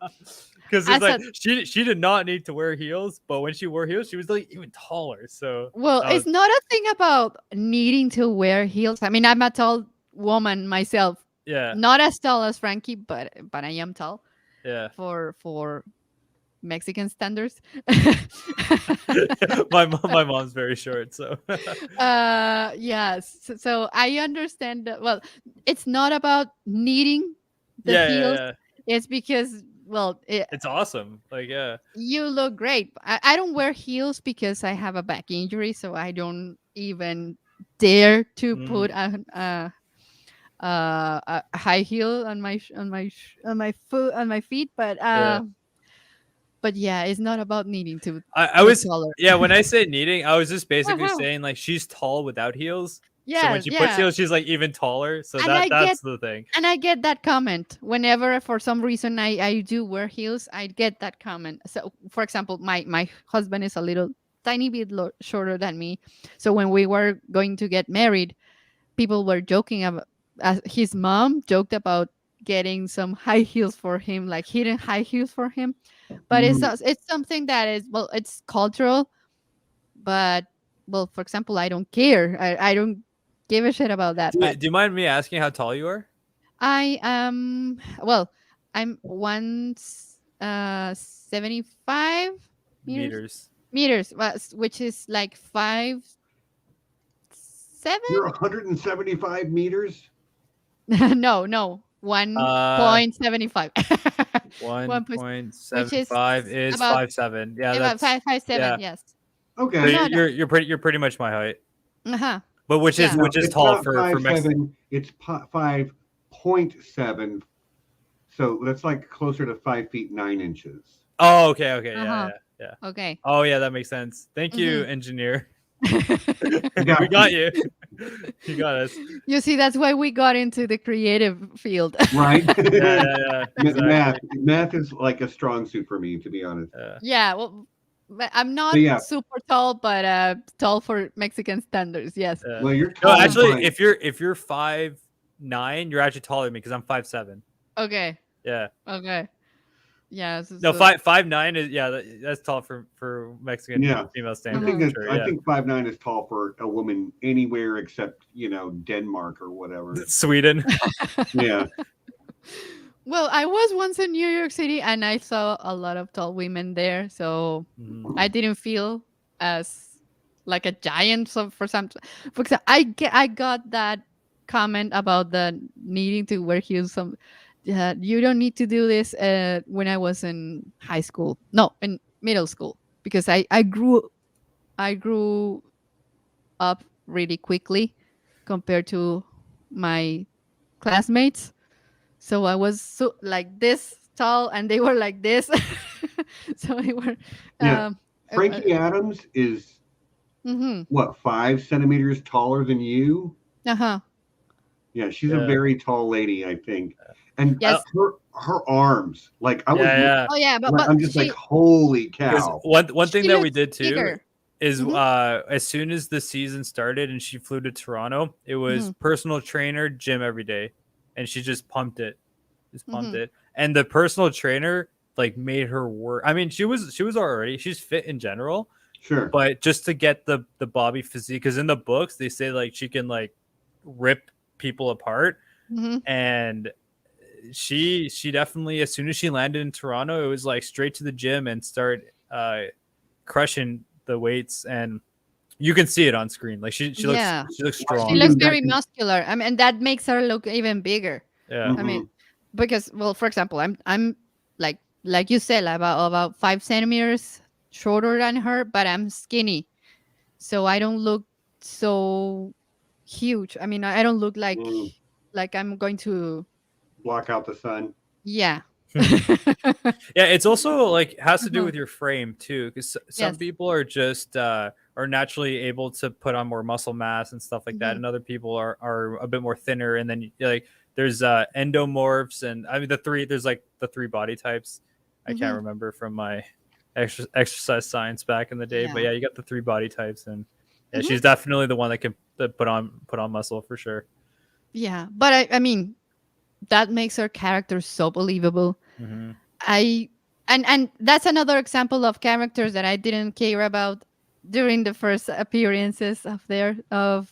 because it's I like said, she did not need to wear heels, but when she wore heels, she was like even taller. So well, that was it's not a thing about needing to wear heels. I mean, I'm a tall woman myself. yeah, Not as tall as Frankie, but I am tall yeah. for Mexican standards. My mom's very short, so Yes. So I understand that. Well, it's not about needing the heels. yeah. It's because, well, It's awesome. Like yeah, you look great. I don't wear heels because I have a back injury, so I don't even dare to mm, put a high heel on my foot on my feet. yeah. But yeah, it's not about needing to I look was taller. yeah. When I say needing, I was just basically Uh-huh. saying like she's tall without heels. So when Yes, she puts yeah. heels, she's like even taller. So And I get that's the thing. and I get that comment whenever, for some reason, I do wear heels. I get that comment. So, for example, my husband is a little tiny bit shorter than me. So when we were going to get married, people were joking about, his mom joked about getting some high heels for him, like hidden high heels for him. But Mm. it's something that is, well, it's cultural. But, well, for example, I don't care. I don't give a shit about that. But Do you mind me asking how tall you are? I am, well, I'm 175 meters Meters. meters, which is like 5'7". You're 175 meters. No, Uh, 1.75. one 1 point, point which seven is five is about 5'7". Yeah, about that's 5'7". yeah. Yes. So Okay. No, no. you're pretty much my height, Uh-huh. but Yeah. No, which is it's tall not for five Mexico. seven. It's 5.7. So that's like closer to 5 feet 9 inches. Oh, okay, Uh-huh. yeah. Okay. Oh, yeah, that makes sense. Thank you, Mhm. engineer. I We got got you. you. You got us. You see, that's why we got into the creative field. Right? Yeah, Math exactly. math is like a strong suit for me, to be honest. Yeah. Yeah, well, But I'm But not yeah, super tall, but tall for Mexican standards. Yes. well, you're No, tall and Uh-huh. actually, fine. if you're 5'9", you're actually taller than me because I'm 5'7". Okay. Yeah. Okay. Yeah. So, No, so 5'9" is that's tall for Mexican Yeah, female I standards think uh-huh. for that sure. I Yeah. think 5'9" is tall for a woman anywhere except Denmark or whatever. Sweden. Yeah, Well, I was once in New York City and I saw a lot of tall women there, so Mhm. I didn't feel as like a giant. So for some, for example, I got that comment about the needing to wear heels. Some, you don't need to do this. When I was in high school, no, in middle school, because I grew up really quickly compared to my classmates. So I was so like this tall, and they were like this. So they were, yeah. um, Frankie Adams is mm-hmm. what, 5 centimeters taller than you? Uh-huh. Yeah, she's a Yeah. very tall lady, I think. And I, Yes. her arms, like I was, yeah, yeah. Oh yeah, but like, I'm just like, holy Because cow. one thing she that we looks did too bigger. is Mm-hmm. as soon as the season started and she flew to Toronto, it was Mm-hmm. personal trainer, gym every day, and she just pumped Mm-hmm. it. And the personal trainer like made her work. I mean, she's fit in general, Sure. but just to get the Bobby physique, because in the books they say like she can like rip people apart, Mm-hmm. and she definitely, as soon as she landed in Toronto, it was like straight to the gym and start crushing the weights, and you can see it on screen. Like Yeah, she looks she strong. looks Even back very in, muscular. I mean, and that makes her look even bigger. Yeah. I mean, hmm because, well, for example, I'm like you said, about 5 centimeters shorter than her, but I'm skinny, so I don't look so huge. I mean, I don't look like I'm going to. block out the sun. Yeah. Yeah, it's also like has to do Uh-huh. with your frame too, because some Yes. people are just are naturally able to put on more muscle mass and stuff like that, Mhm. and other people are a bit more thinner. And then like there's endomorphs, and I mean there's like the three body types. I can't Mhm. remember from my exercise science back in the day, but Yeah. yeah, you got the three body types, and yeah, Mhm. she's definitely the one that can put on muscle for sure. Yeah, but I mean, that makes her character so believable. Hmm. I and that's another example of characters that I didn't care about during the first appearances of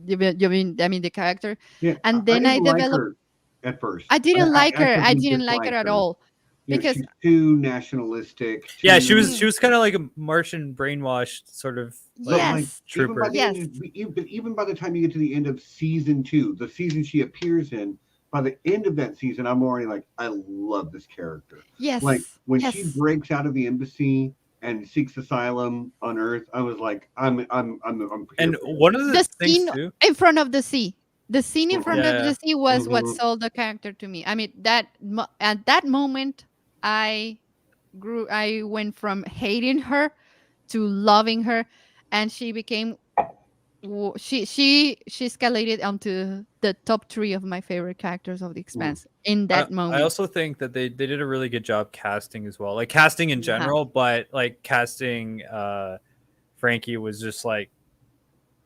you mean the character, Yeah, and I then I didn't like developed. her at first. I I, didn't I like her. I actively didn't like her disliked at her. all because She's too nationalistic, Yeah, too. she Mhm. was kind of like a Martian brainwashed sort of But like like Yes, even by trooper. the end, yes, even by the time you get to the end of season two, the season she appears in, by the end of that season, I'm already like, I love this character. Like yes, when she yes. breaks out of the embassy and seeks asylum on Earth, I was like, I'm here And for this. one of the The things scene too, in front of the sea. The scene in front Mhm, of the yeah, sea was what mhm, sold the character to me. I mean, at that moment, I I went from hating her to loving her, and she became. She escalated onto the top three of my favorite characters of the mhm. Expanse in that I moment. also think that they did a really good job casting as well, like casting in Yeah. general, but like casting Frankie was just like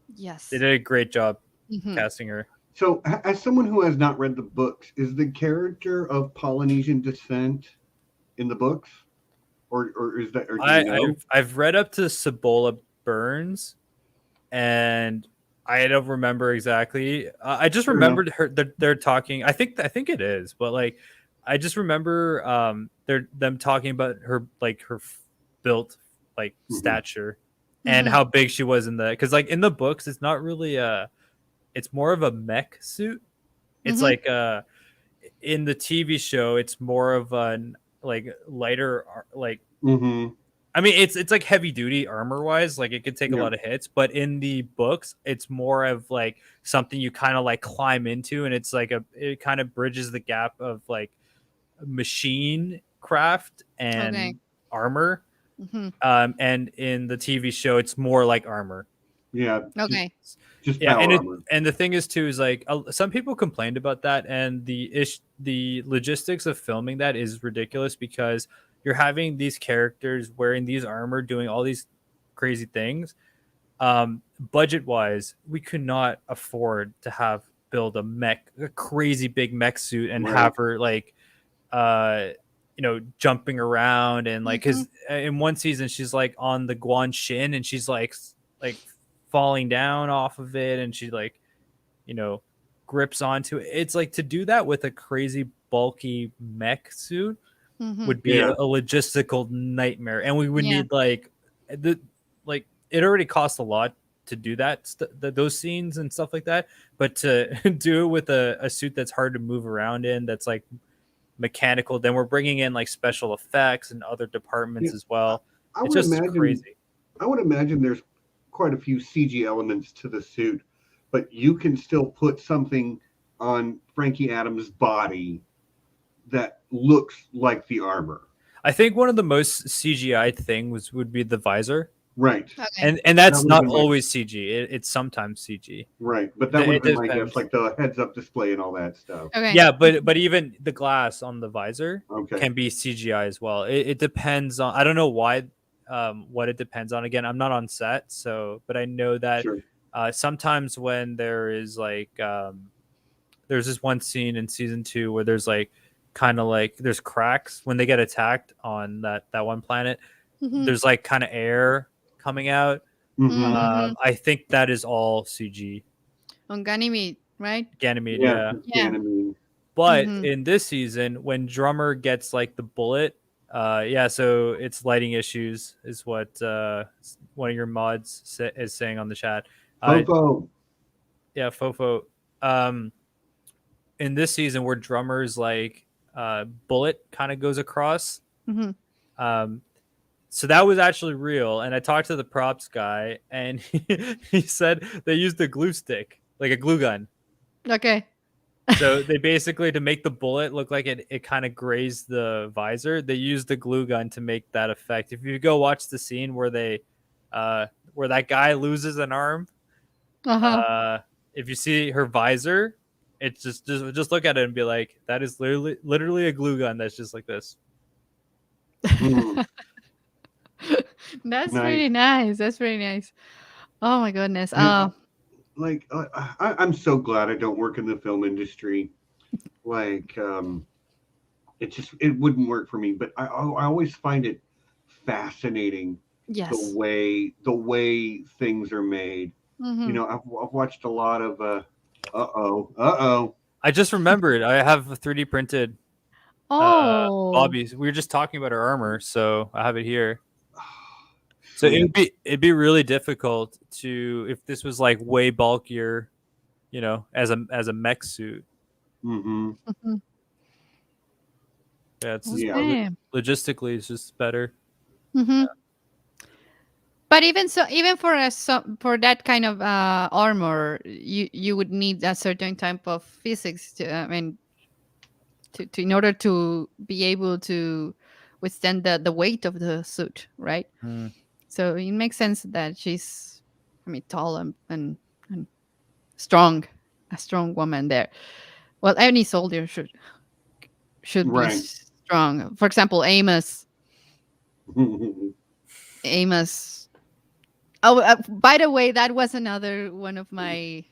they Yes. did a great job Hmm. casting her. So, as someone who has not read the books, is the character of Polynesian descent in the books, or is that, or do you know? I've read up to Cibola Burns, and I don't remember exactly. I just Fair enough. remembered her. They're talking. I think it is, but like I just remember they're them talking about her like her built like Hmm stature and Hmm. how big she was in the, because like in the books it's not really it's more of a mech suit. It's Hmm. like in the TV show it's more of an like lighter like, hmm I mean, it's like heavy duty armor wise, like it could take a Yeah. lot of hits, but in the books, it's more of like something you kind of like climb into, and it's like it kind of bridges the gap of like machine craft Okay. and armor. Hmm. And in the TV show, it's more like armor. Yeah. Okay. Just Yeah, power armor. and the thing is too is like some people complained about that, and the logistics of filming that is ridiculous because you're having these characters wearing these armor, doing all these crazy things. Budget wise, we could not afford to have build a crazy big mech suit and Right. have her like uh jumping around and like Mhm. because in one season she's like on the Guan Shin and she's like falling down off of it and she like you know grips onto it. It's like to do that with a crazy bulky mech suit Mhm. would be Yeah. a logistical nightmare, and we would Yeah. need the like it already costs a lot to do those scenes and stuff like that, but to do it with a suit that's hard to move around in, that's like mechanical, then we're bringing in like special effects and other Yeah. departments as well. I It's would just imagine. crazy. I would imagine there's quite a few CG elements to the suit, but you can still put something on Frankie Adams' body that looks like the armor. I think one of the most CGI things would be the visor, Right. Okay. and That that's would have not been my always CG. It's sometimes CG. right, but that would have It been my guess, depends. like the heads-up display and all that stuff. Okay. Yeah, but even the glass on the visor Okay. can be CGI as well. It depends on. I don't know why, what it depends on. Again, I'm not on set, so but I know that Sure. sometimes when there is like there's this one scene in season 2 where there's like kind of like there's cracks when they get attacked on that one planet. Mhm. There's like kind of air coming out. Mm-hmm. Mhm. I think that is all CG. On Ganymede, right? Ganymede, Yeah, yeah. it's Yeah. Ganymede. But Mhm. in this season, when Drummer gets like the bullet, yeah, so it's lighting issues, is what one of your mods is saying on the chat. Fofo. Yeah, Fofo. Um, in this season, where Drummer's like bullet kind of goes across, Mhm. um, so that was actually real. And I talked to the props guy, and he said they used a glue stick, like a glue gun. Okay. So they basically, to make the bullet look like it kind of grazed the visor, they used the glue gun to make that effect. If you go watch the scene where that guy loses an arm, Uh-huh. if you see her visor, it's just look at it and be like, that is literally a glue gun that's just like this. Mm, That's nice. really nice. That's really nice. Oh my goodness. Yeah, like I'm so glad I don't work in the film industry. Like, it wouldn't work for me. But I always find it fascinating yes. the way things are made. You Mhm. know, I've watched a lot of uh oh. I just remembered I have a 3D printed Oh. Bobby. We were just talking about her armor, so I have it here. So Sweet. it'd be really difficult to, if this was like way bulkier, as a mech suit. Mm-hmm. Mhm. Yeah, it's just Yeah. Okay. logistically it's just better. Mhm. But even so, even for for that kind of armor, you would need a certain type of physics to, I mean, to in order to be able to withstand the weight of the suit, right? Mm. So it makes sense that she's, I mean, tall and strong, a strong woman there. Well, any soldier should be Right. strong. For example, Amos. Oh, by the way, that was another one of my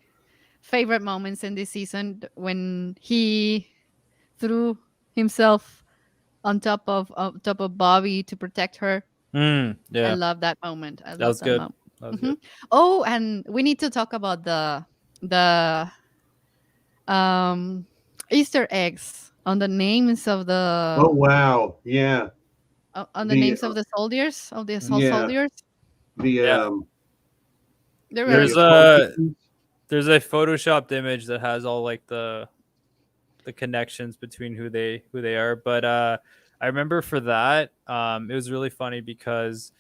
favorite moments in this season when he threw himself on top of Bobby to protect her. I Yeah, love that moment. I that love was that good. moment. That was hmm good. Oh, and we need to talk about the Easter eggs on the names of Oh wow. Yeah. on the The names of the soldiers, of the assault yeah soldiers. the Yeah, There were the there's so a Vulcans. there's a photoshopped image that has all like the connections between who they are. But I remember for that, it was really funny because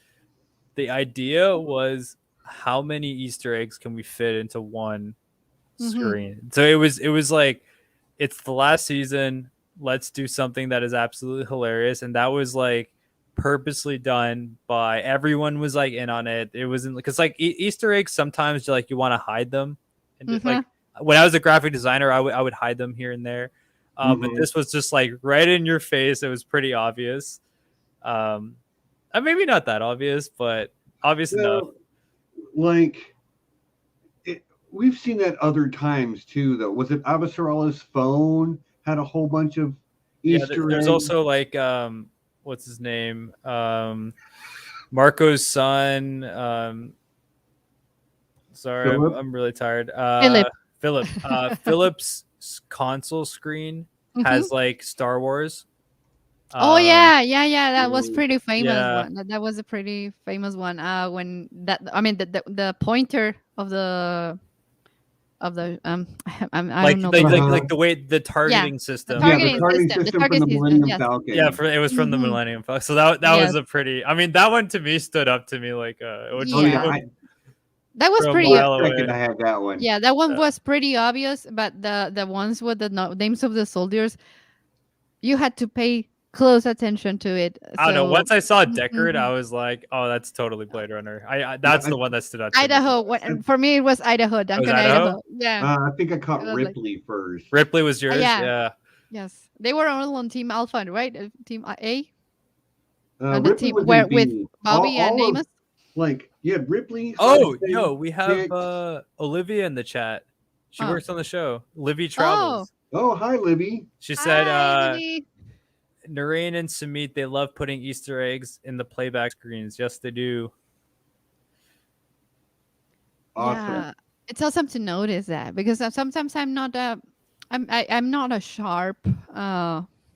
the idea was how many Easter eggs can we fit into one hmm screen. So it was like, it's the last season. Let's do something that is absolutely hilarious, and that was like purposely done by everyone was like in on it. It wasn't because like Easter eggs sometimes like you want to hide them, and hmm like when I was a graphic designer, I would hide them here and there. But Hmm. this was just like right in your face. It was pretty obvious. Um, maybe not that obvious, but obvious enough. Well, like we've seen that other times too. Though, was it Avasarala's phone had a whole bunch of Yeah, Easter there's eggs? also like what's his name? Marco's son. Sorry, Philip. I'm really tired. Philip. Philip. Philip's console screen Hmm. has like Star Wars. Oh Um, yeah, yeah, yeah. That was Mm, pretty famous yeah, one. That was a pretty famous one. When that, I mean, the pointer of the I don't know the word. uh-huh. like the way the Yeah, targeting the Yeah, system. the targeting targeting system. The system from target the system. Millennium Yes. Yeah, Falcon. it was from the Hmm. Millennium Falcon. So that was Yes. a pretty. I mean, that one to me stood up to me like Oh just yeah, Yeah. from That was a I was pretty. mile second. away. I had that one. Yeah, that one Uh, was pretty obvious. But the ones with the names of the soldiers, you had to pay close attention to it. I don't know. So. Once I saw Deckard, I Mhm. was like, "Oh, that's totally Blade Runner." Yeah, That's the one that stood out to me the Idaho. most. I, For me, it was Idaho. It was Duncan, Idaho. Idaho. Yeah, I think I it caught was like. Ripley first. Ripley was yours. Yeah. Yeah. Yes, they were all on Team Alpha, right? Team A, and the Ripley team was in where with B. Bobby and All of Amos. like yeah, Ripley, Oh, Hudson, yo, we have Hicks. Olivia in the chat. She Oh, works on the show. Livy oh, Travels. Oh, hi, Libby. She said, hi, Libby. Noreen and Samit, they love putting Easter eggs in the playback screens. Yes, they do. Awesome. Yeah, it's awesome to notice that because sometimes I'm not a sharp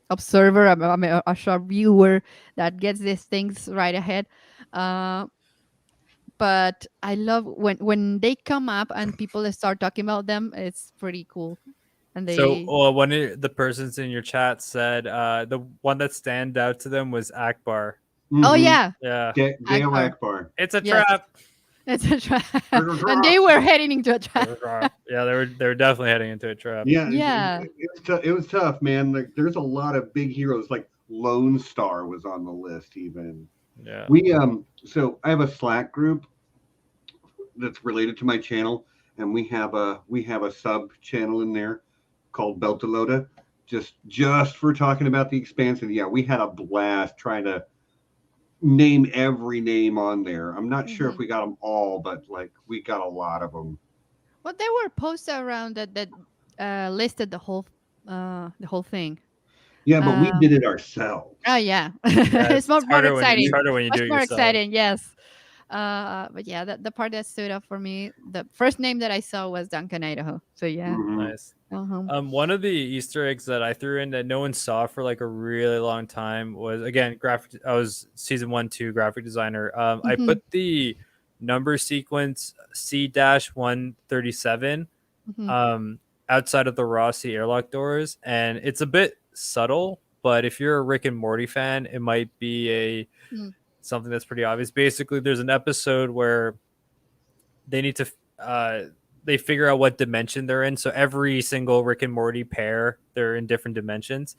observer. I'm a sharp viewer that gets these things right ahead. Uh, but I love when they come up and people start talking about them. It's pretty cool, and So, they. one of the persons in your chat said the one that stand out to them was Akbar. Oh Mm-hmm. yeah, Yeah, Gail Akbar. Akbar. it's a Yes, trap. it's a trap, and they were heading into a trap. Yeah, they were definitely heading into a trap. Yeah, Yeah. it was tough, man. Like, there's a lot of big heroes. Like Lone Star was on the list. Even Yeah. so I have a Slack group that's related to my channel, and we have a sub channel in there called Beltalota, just for talking about the Expanse. And yeah, we had a blast trying to name every name on there. I'm not sure Hmm. if we got them all, but like we got a lot of them. Well, there were posts around that listed the whole thing. Yeah, but we Uh, did it ourselves. oh yeah, Yeah, it's more it's exciting, harder when you much do it more yourself. exciting. Yes. But yeah, the part that stood up for me, the first name that I saw was Duncan, Idaho. So yeah. Hmm. Nice. Uh-huh. One of the Easter eggs that I threw in that no one saw for like a really long time was again graphic. I was season 1, 2 graphic designer. I Hmm. put the number sequence C-137 Hmm. um, outside of the Rossi airlock doors, and it's a bit subtle. But if you're a Rick and Morty fan, it might be a Mm. something that's pretty obvious. Basically, there's an episode where they need to they figure out what dimension they're in. So every single Rick and Morty pair, they're in different dimensions.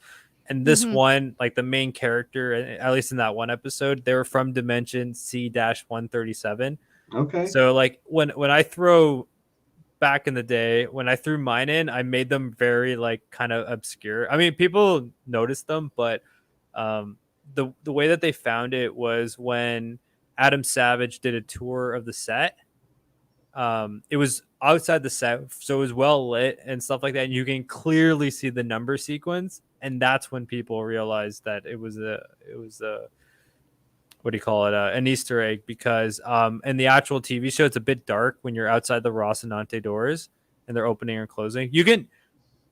And this Hmm. one, like the main character, at least in that one episode, they were from dimension C-137. Okay. So like when I throw back in the day, when I threw mine in, I made them very like kind of obscure. I mean, people noticed them, but the way that they found it was when Adam Savage did a tour of the set. It was outside the set, so it was well lit and stuff like that, and you can clearly see the number sequence, and that's when people realized that it was a what do you call it, an Easter egg, because in the actual TV show it's a bit dark when you're outside the Rocinante doors and they're opening and closing. You can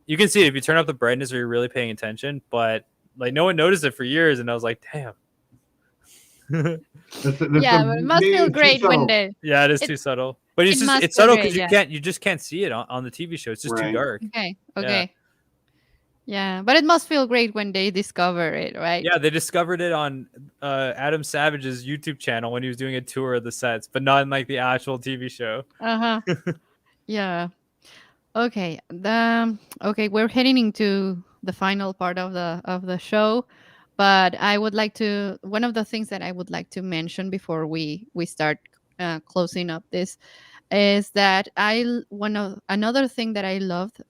see it if you turn up the brightness or you're really paying attention, but like no one noticed it for years, and I was like, damn. Yeah, but it must Maybe feel it's too great when subtle. they. Yeah, it is It too subtle. But it must it's feel subtle great. because Yeah. you just can't see it on the TV show. It's just too Right. dark. Okay. Yeah. Okay. Yeah, but it must feel great when they discover it, right? Yeah, they discovered it on Adam Savage's YouTube channel when he was doing a tour of the sets, but not in like the actual TV show. Uh huh. Yeah. Okay. Okay, we're heading into the final part of the show, but I would like to one of the things that I would like to mention before we start closing up this is that one of another thing that I loved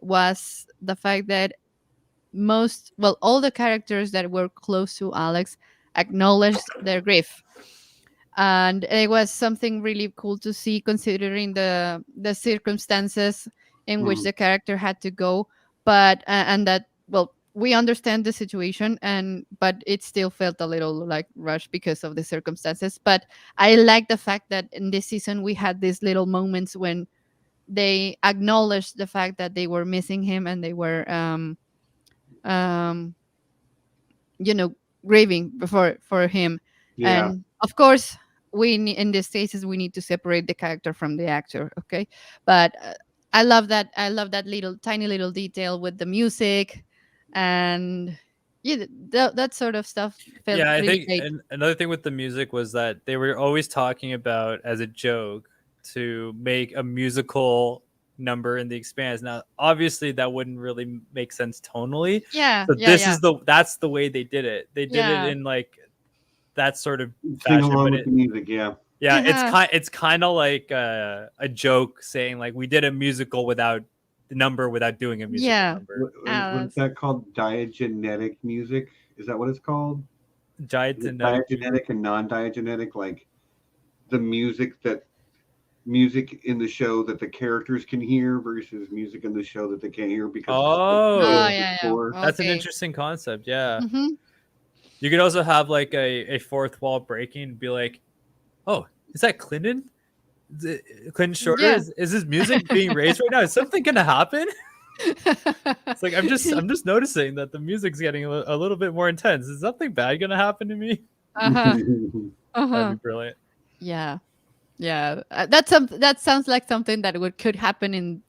was the fact that all the characters that were close to Alex acknowledge their grief. And it was something really cool to see, considering the circumstances in which Mm, the character had to go. But and that, well, we understand the situation, and but it still felt a little like rushed because of the circumstances. But I like the fact that in this season we had these little moments when they acknowledged the fact that they were missing him, and they were um you know, grieving for him. yeah, And of course, in these cases we need to separate the character from the actor, okay? But I love that, I love that little tiny little detail with the music. And yeah, that sort of stuff felt Yeah, I really think great. and another thing with the music was that they were always talking about as a joke to make a musical number in the Expanse. Now, obviously, that wouldn't really make sense tonally. Yeah, So yeah, this yeah, is that's the way they did it. They did it yeah. in like that sort of sing fashion, along but with the music. Yeah, yeah, Uh-huh. it's kind of like a joke saying like we did a musical without the number without doing a musical Yeah. number. what is that called? Diagenetic music? Is that what it's called? Is it Gigantic music. diagenetic and non-diagenetic? Like the music in the show that the characters can hear versus music in the show that they can't hear because it's Oh, Oh, the yeah, score. yeah, that's an okay. interesting concept. Yeah. Mm-hmm. You could also have like a fourth wall breaking and be like, "Oh, is that Clinton? Clinton Shorter? Yeah. Is his music being raised right now? Is something gonna happen?" It's like I'm just noticing that the music's getting a little bit more intense. Is something bad gonna happen to me? Uh-huh. That'd be Uh-huh. brilliant. Yeah. Yeah. That sounds like something that would could happen in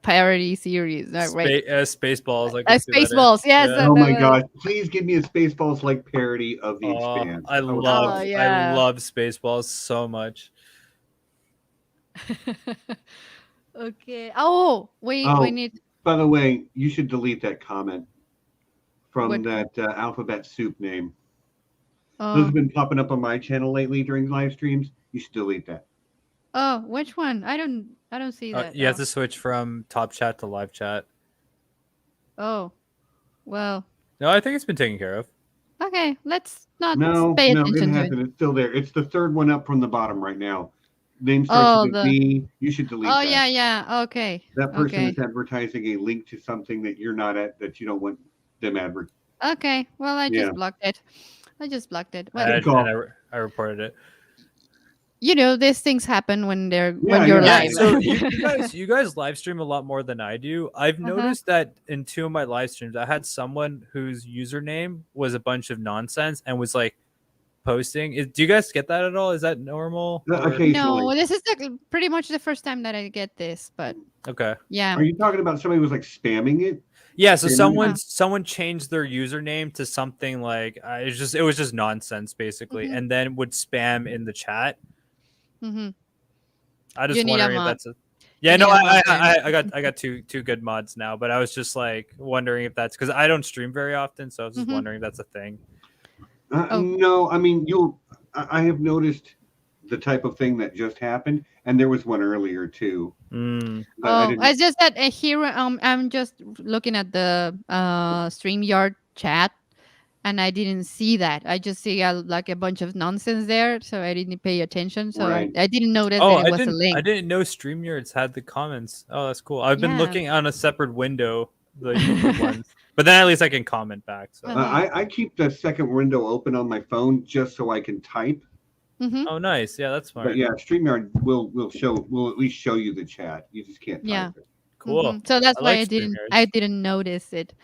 parody series, right? Spaceballs, I could see that in. Spaceballs. Yes, Yeah. Oh that my was. gosh! Please give me a Spaceballs like parody of The Oh, Expanse. I would love Oh it. I yeah. love Spaceballs so much. Okay. Oh, we Oh, need by the way, you should delete that comment from what? that alphabet soup name. Those Oh, have been popping up on my channel lately during live streams. You should delete that. oh, which one? I don't see that. You have Oh, to switch from top chat to live chat. oh. Well, No, I think it's been taken care of. okay. Let's not No, pay no, it attention to it. hasn't. It's still there. It's the third one up from the bottom right now. Name starts with Oh, a V. You should delete oh that. yeah, yeah. Okay, That person okay, is advertising a link to something that you're not at, that you don't want them advert. okay. Well, I Yeah, just blocked it. I just blocked it. Well, good call. I reported it. these things happen when Yeah, you're yeah, Yeah, live. yeah. so you guys live stream a lot more than I do. I've Uh-huh. noticed that in two of my live streams, I had someone whose username was a bunch of nonsense and was like posting. Do you guys get that at all? Is that normal or Occasionally. No, this is pretty much the first time that I get this, but okay? yeah. Are you talking about somebody who was like spamming it? Yeah, so Spamming Uh-huh. someone changed their username to something like it was just nonsense basically, Hmm. and then would spam in the chat. Hmm. I You just need a wondering if mod. that's a You yeah. No, need a mod for it. I got two good mods now, but I was just like wondering if that's because I don't stream very often, so I was just Hmm. wondering if that's a thing. Oh, No, I mean you'll. I have noticed the type of thing that just happened, and there was one earlier too. Mm. But I oh, didn't. it's just that here I'm just looking at the StreamYard chat, and I didn't see that. I just see like a bunch of nonsense there, so I didn't pay attention. So I, Right. I didn't notice Oh, that it was a I link. didn't know StreamYards had the comments. Oh, that's cool. I've been Yeah. looking on a separate window, the YouTube ones, but then at least I can comment back. So, Uh-huh. I keep the second window open on my phone just so I can type. Mm-hmm. oh, nice. Yeah, that's But smart. yeah, StreamYard will at least show you the chat. You just can't type Yeah. it. Mm-hmm. Cool. So that's I why like I didn't notice it.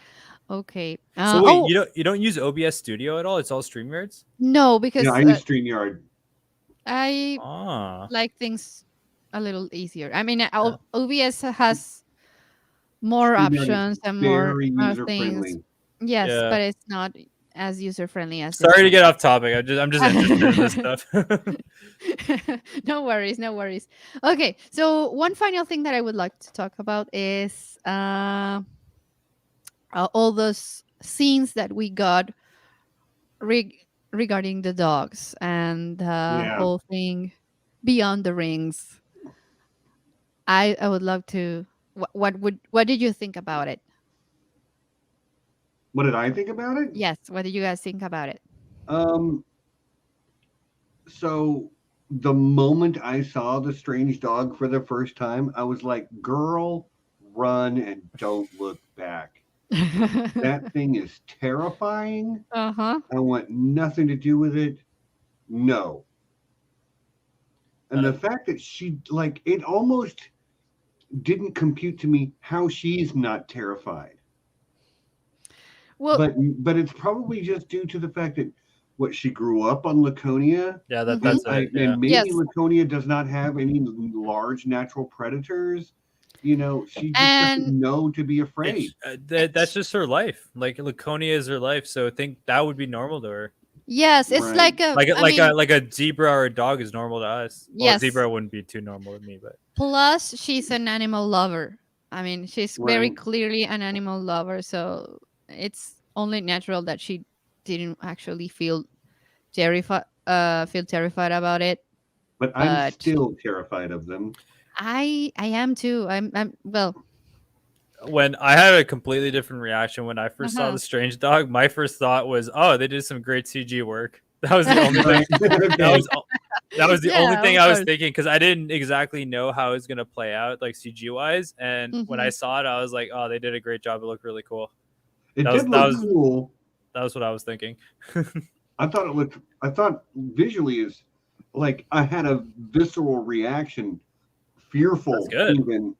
Okay. So wait, Oh you don't use OBS Studio at all? It's all StreamYards. no, Yeah, because I use StreamYard. I Ah, like things a little easier. I mean, yeah. OBS has more StreamYard is options and more very user things. friendly. Yes, Yeah. but it's not as user friendly as this Sorry to one. get off topic. I'm just interested in this stuff. No worries, no worries. Okay, so one final thing that I would like to talk about is all those scenes that we got regarding the dogs and the Yeah. whole thing beyond the rings. I would love to. What did you think about it? What did I think about it? Yes, what did you guys think about it? Um, so the moment I saw the strange dog for the first time, I was like, girl, run and don't look back. That thing is terrifying. Uh-huh. I want nothing to do with it. No. And Uh, the fact that she, like, it almost didn't compute to me how she's not terrified. Well, But it's probably just due to the fact that what she grew up on Laconia, yeah, mhm. that's it. Yeah. and maybe Yes. Laconia does not have any large natural predators. She just doesn't And know to be afraid. That's just her life. Like Laconia is her life, so I think that would be normal to her. yes, it's Right, like a, Like I mean, like a zebra or a dog is normal to us. Well, a yes. zebra wouldn't be too normal to me, but Plus, she's an animal lover. I mean, she's very right. clearly an animal lover, so it's only natural that she didn't actually feel terrified about it. But I'm But still terrified of them. I am too. I'm well. when I had a completely different reaction when I first saw Uh-huh. the strange dog, my first thought was, "Oh, they did some great CG work." That was the only thing. Right. That Okay. was that was the only Yeah, thing of I was course. thinking because I didn't exactly know how it was gonna play out, like CG wise. And when I Hmm. saw it, I was like, "Oh, they did a great job. It looked really cool." It That was did that look was cool. that was what I was thinking. I thought visually is like I had a visceral reaction, That's fearful good. even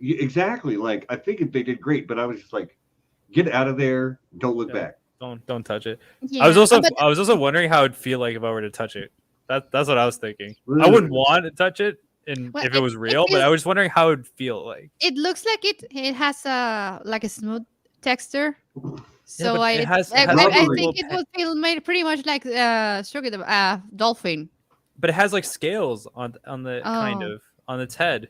exactly. Like I think they did great, but I was just like, get out of there, don't look Yeah, back. don't touch it. Yeah, but I was also wondering how it'd feel like if I were to touch it. That's what I was thinking. I wouldn't Ugh. want to touch it, and well, if it was it real, but feels, I was just wondering how it'd feel like. it looks like it has a like a smooth texture. Yeah, So but it I has like I those Rubbery. think little it would feel made pretty much like stroke the dolphin. but it has like scales on the kind Oh, of on its head.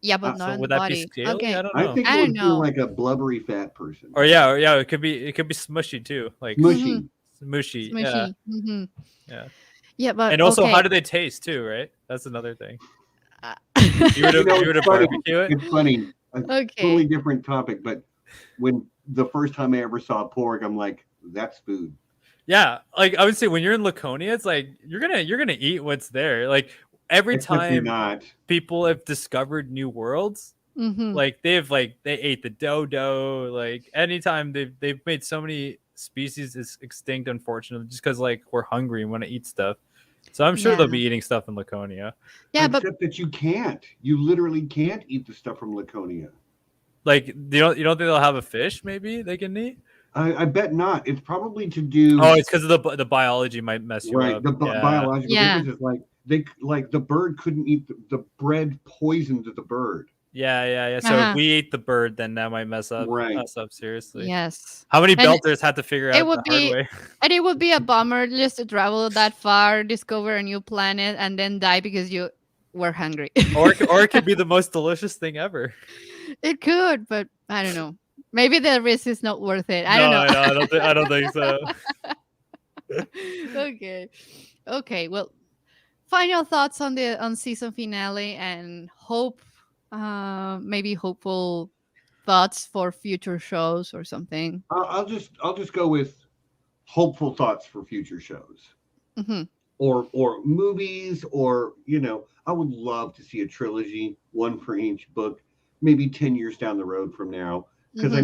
yeah, but I, not So on the would that be body. scaly? I Okay, don't I know. think it I don't would feel know. like a blubbery fat person, Or yeah, it could be smushy too, like Mm-hmm. smushy. smushy. Yeah, Smushy. Mm-hmm. yeah. Yeah, but And also, how okay. do they taste too? Right, that's another thing. Uh, If you were It's to funny. barbecue it, It's funny. A totally okay. different topic, but when the first time I ever saw pork, I'm like, that's food. yeah. Like I would say, when you're in Laconia, it's like you're gonna eat what's there. Like every Except you're time not. people have discovered new worlds, Mm-hmm. like they ate the dodo. Like anytime they've made so many species is extinct, unfortunately, just because like we're hungry and want to eat stuff. So I'm sure Yeah. they'll be eating stuff in Laconia. Yeah, but Except that you can't. You literally can't eat the stuff from Laconia. Like you don't think they'll have a fish? Maybe they can eat. I bet not. It's probably to Oh, do it's because of the biology might mess you right. up. The Yeah, biological yeah. difference is like the bird couldn't eat the bread poisoned the bird. yeah. So if Uh-huh. we eat the bird, then that might mess up Right. us up seriously. Yes. How many And belters had to figure it out would the hard be way? and it would be a bummer just to travel that far, discover a new planet, and then die because you were hungry. Or it could be the most delicious thing ever. It could, but I don't know. Maybe the risk is not worth it. I don't know. No, I don't think so. Okay. Okay. Well, final thoughts on the on season finale and hope, maybe hopeful thoughts for future shows or something. I'll just go with hopeful thoughts for future shows Hmm. or movies or I would love to see a trilogy, one for each book, maybe 10 years down the road from now, because Hmm.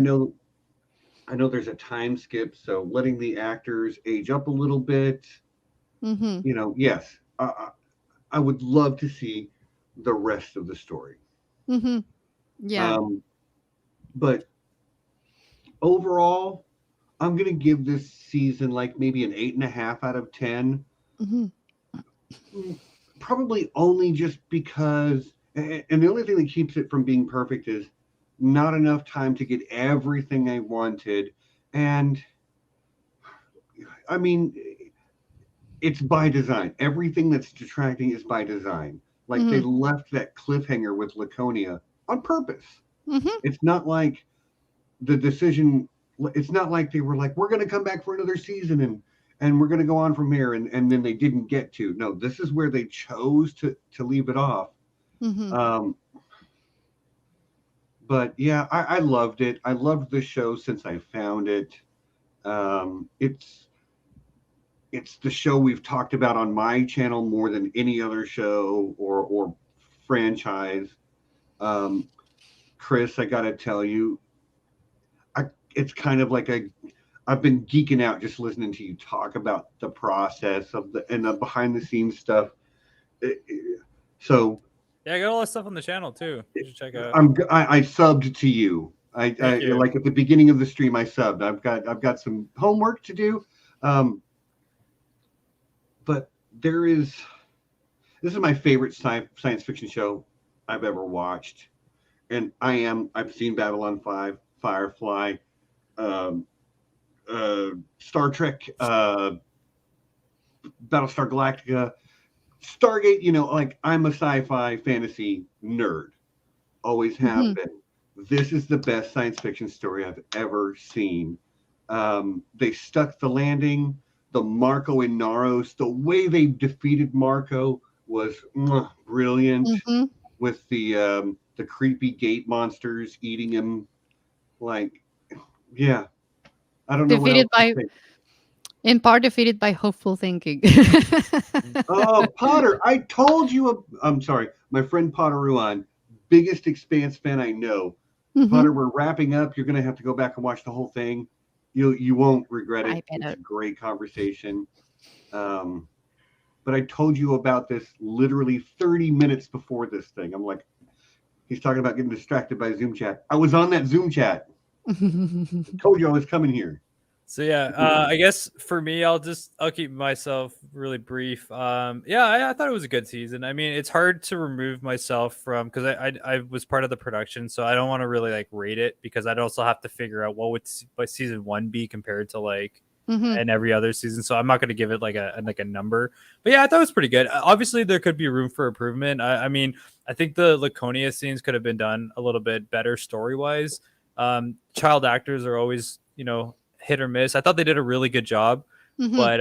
I know there's a time skip, so letting the actors age up a little bit. Hmm. Yes, I would love to see the rest of the story. Hmm. Yeah. Um, but overall, I'm gonna give this season like maybe an 8.5 out of 10. Hmm. Mm, Probably only just because, and the only thing that keeps it from being perfect is not enough time to get everything I wanted. And I mean, it's by design. Everything that's detracting is by design. Like they Hmm. left that cliffhanger with Laconia on purpose. Hmm. It's not like the decision. It's not like they were like, we're going to come back for another season and we're going to go on from here, and then they didn't get to. No, this is where they chose to leave it off. Hmm. Um, but yeah, I loved it. I loved the show since I found it. It's it's the show we've talked about on my channel more than any other show or franchise. Um, Chris, I gotta tell you, it's kind of like I've been geeking out just listening to you talk about the process of the behind the scenes stuff. So Yeah, I got all that stuff on the channel too. You should check out. I subbed to you. Thank you. Like at the beginning of the stream, I subbed. I've got some homework to do, but this is my favorite science fiction show I've ever watched, and I've seen Babylon 5, Firefly, um, Star Trek, Battlestar Galactica, Stargate. Like I'm a sci-fi fantasy nerd. Always have Mhm. been. This is the best science fiction story I've ever seen. They stuck the landing. The Marco and Naros, the way they defeated Marco was brilliant. Mhm. With the creepy gate monsters eating him, like, yeah, I don't know what else Defeated to by, say. in part, defeated by hopeful thinking. Oh, Potter, I told you. I'm sorry, my friend Potter Ruan, biggest Expanse fan I know. Mhm. Potter, we're wrapping up. You're going to have to go back and watch the whole thing. You won't regret I it. It's better. a great conversation. Um, but I told you about this literally 30 minutes before this thing. I'm like, he's talking about getting distracted by Zoom chat. I was on that Zoom chat. Told you I was coming here. So yeah, I guess for me, I'll keep myself really brief. Yeah, I thought it was a good season. I mean, it's hard to remove myself from because I was part of the production, so I don't want to really like rate it because I'd also have to figure out what season one be compared to like Mhm. and every other season. So I'm not going to give it like a number. But yeah, I thought it was pretty good. Obviously, there could be room for improvement. I mean, I think the Laconia scenes could have been done a little bit better story wise. Child actors are always hit or miss. I thought they did a really good job, Mhm. but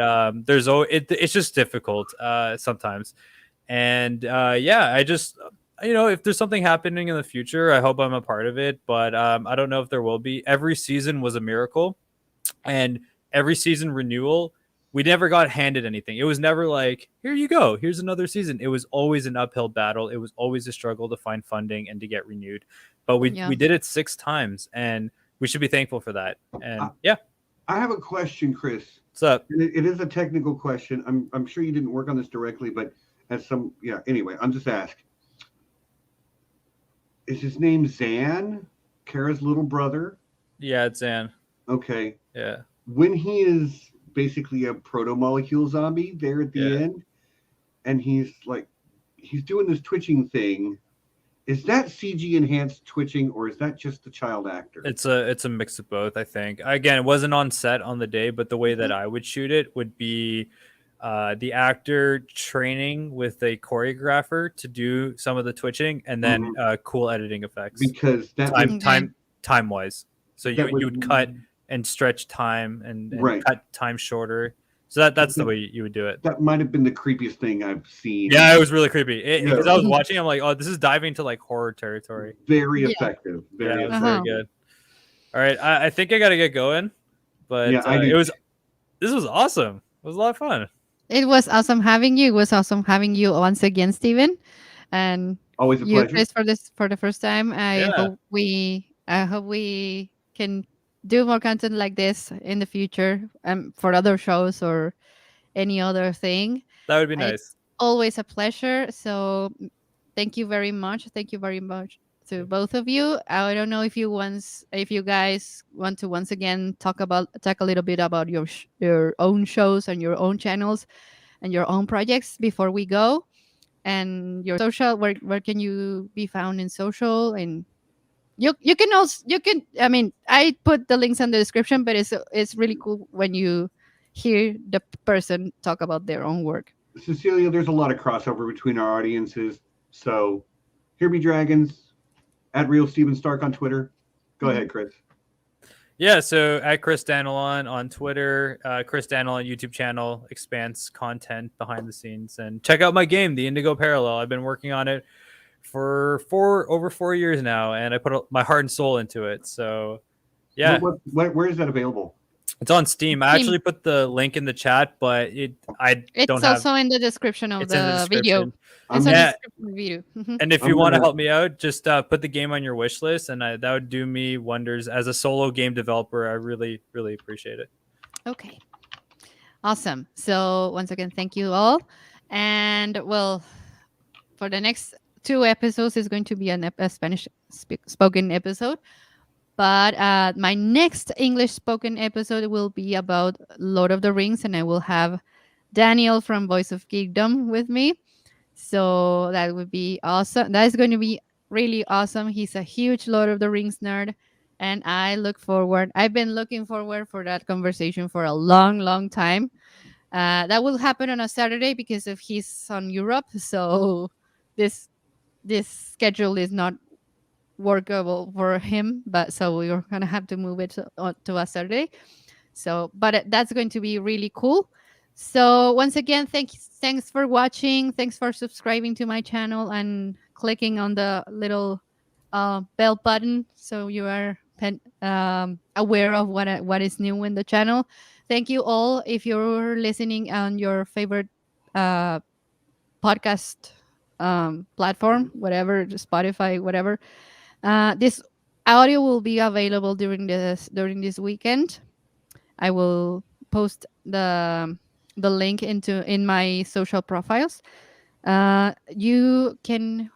it's just difficult sometimes. And yeah, I just if there's something happening in the future, I hope I'm a part of it. But I don't know if there will be. Every season was a miracle, and every season renewal, we never got handed anything. It was never like, here you go, here's another season. It was always an uphill battle. It was always a struggle to find funding and to get renewed. But Yeah. we did it 6 times, and we should be thankful for that. I, And yeah, I have a question, Chris. what's up? And it is a technical question. I'm sure you didn't work on this directly, but yeah. Anyway, I'm just asking. Is his name Zan? Kara's little brother? Yeah, it's Zan. Okay. Yeah. When he is basically a proto molecule zombie there at the end, and he's doing this twitching thing. Is that CG enhanced twitching, or is that just the child actor? It's a mix of both, I think. Again, it wasn't on set on the day, but the way that I would shoot it would be the actor training with a choreographer to do some of the twitching, and then cool editing effects. Because that time wise, so you would cut and stretch time and cut time shorter. So that's the way you would do it. That might have been the creepiest thing I've seen. Yeah, it was really creepy. Because I was watching, I'm like, oh, this is diving to like horror territory. Very effective. Very good. All right, I think I got to get going, but this was awesome. It was a lot of fun. It was awesome having you. It was awesome having you once again, Steven. And always a pleasure. Chris, for the first time. I hope we can do more content like this in the future, for other shows or any other thing. That would be nice. It's always a pleasure. So thank you very much. Thank you very much to both of you. I don't know if you guys want to once again talk a little bit about your own shows and your own channels and your own projects before we go. And your social, where can you be found in social? And you can also, I mean, I put the links in the description, but it's really cool when you hear the person talk about their own work. Cecilia, there's a lot of crossover between our audiences. So here be dragons at Real Steven Stark on Twitter. Go ahead, Chris. Yeah, so at Chris Danelon on Twitter, Chris Danelon YouTube channel, Expanse content behind the scenes, and check out my game, The Indigo Parallel. I've been working on it for over 4 years now, and I put my heart and soul into it. So, yeah. Where is that available? It's on Steam. I Steam. actually put the link in the chat, but I don't It's have. also in the description of It's in the the video. description. It's I'm on the gonna, Yeah, description of the video. and if you I'm want to gonna, help me out, just put the game on your wish list, and that would do me wonders. As a solo game developer, I really, really appreciate it. Okay. Awesome. So once again, thank you all. And well, for the next two episodes is going to be a Spanish spoken episode. But my next English spoken episode will be about Lord of the Rings, and I will have Daniel from Voice of Geekdom with me. So that would be awesome. That is going to be really awesome. He's a huge Lord of the Rings nerd, and I look forward. I've been looking forward for that conversation for a long, long time. That will happen on a Saturday because of he's on Europe. So this this schedule is not workable for him, but so we're gonna have to move it to a Saturday. So, but that's going to be really cool. So once again, thanks for watching. Thanks for subscribing to my channel and clicking on the little bell button so you are aware of what is new in the channel. Thank you all. If you're listening on your favorite uh, podcast platform, whatever, Spotify, whatever, this audio will be available during this weekend. I will post the link in my social profiles. You can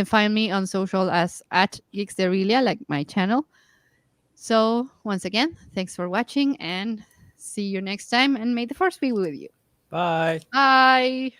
find me on social as at Geeksterilia, like my channel. So once again, thanks for watching and see you next time. And may the force be with you. Bye. Bye.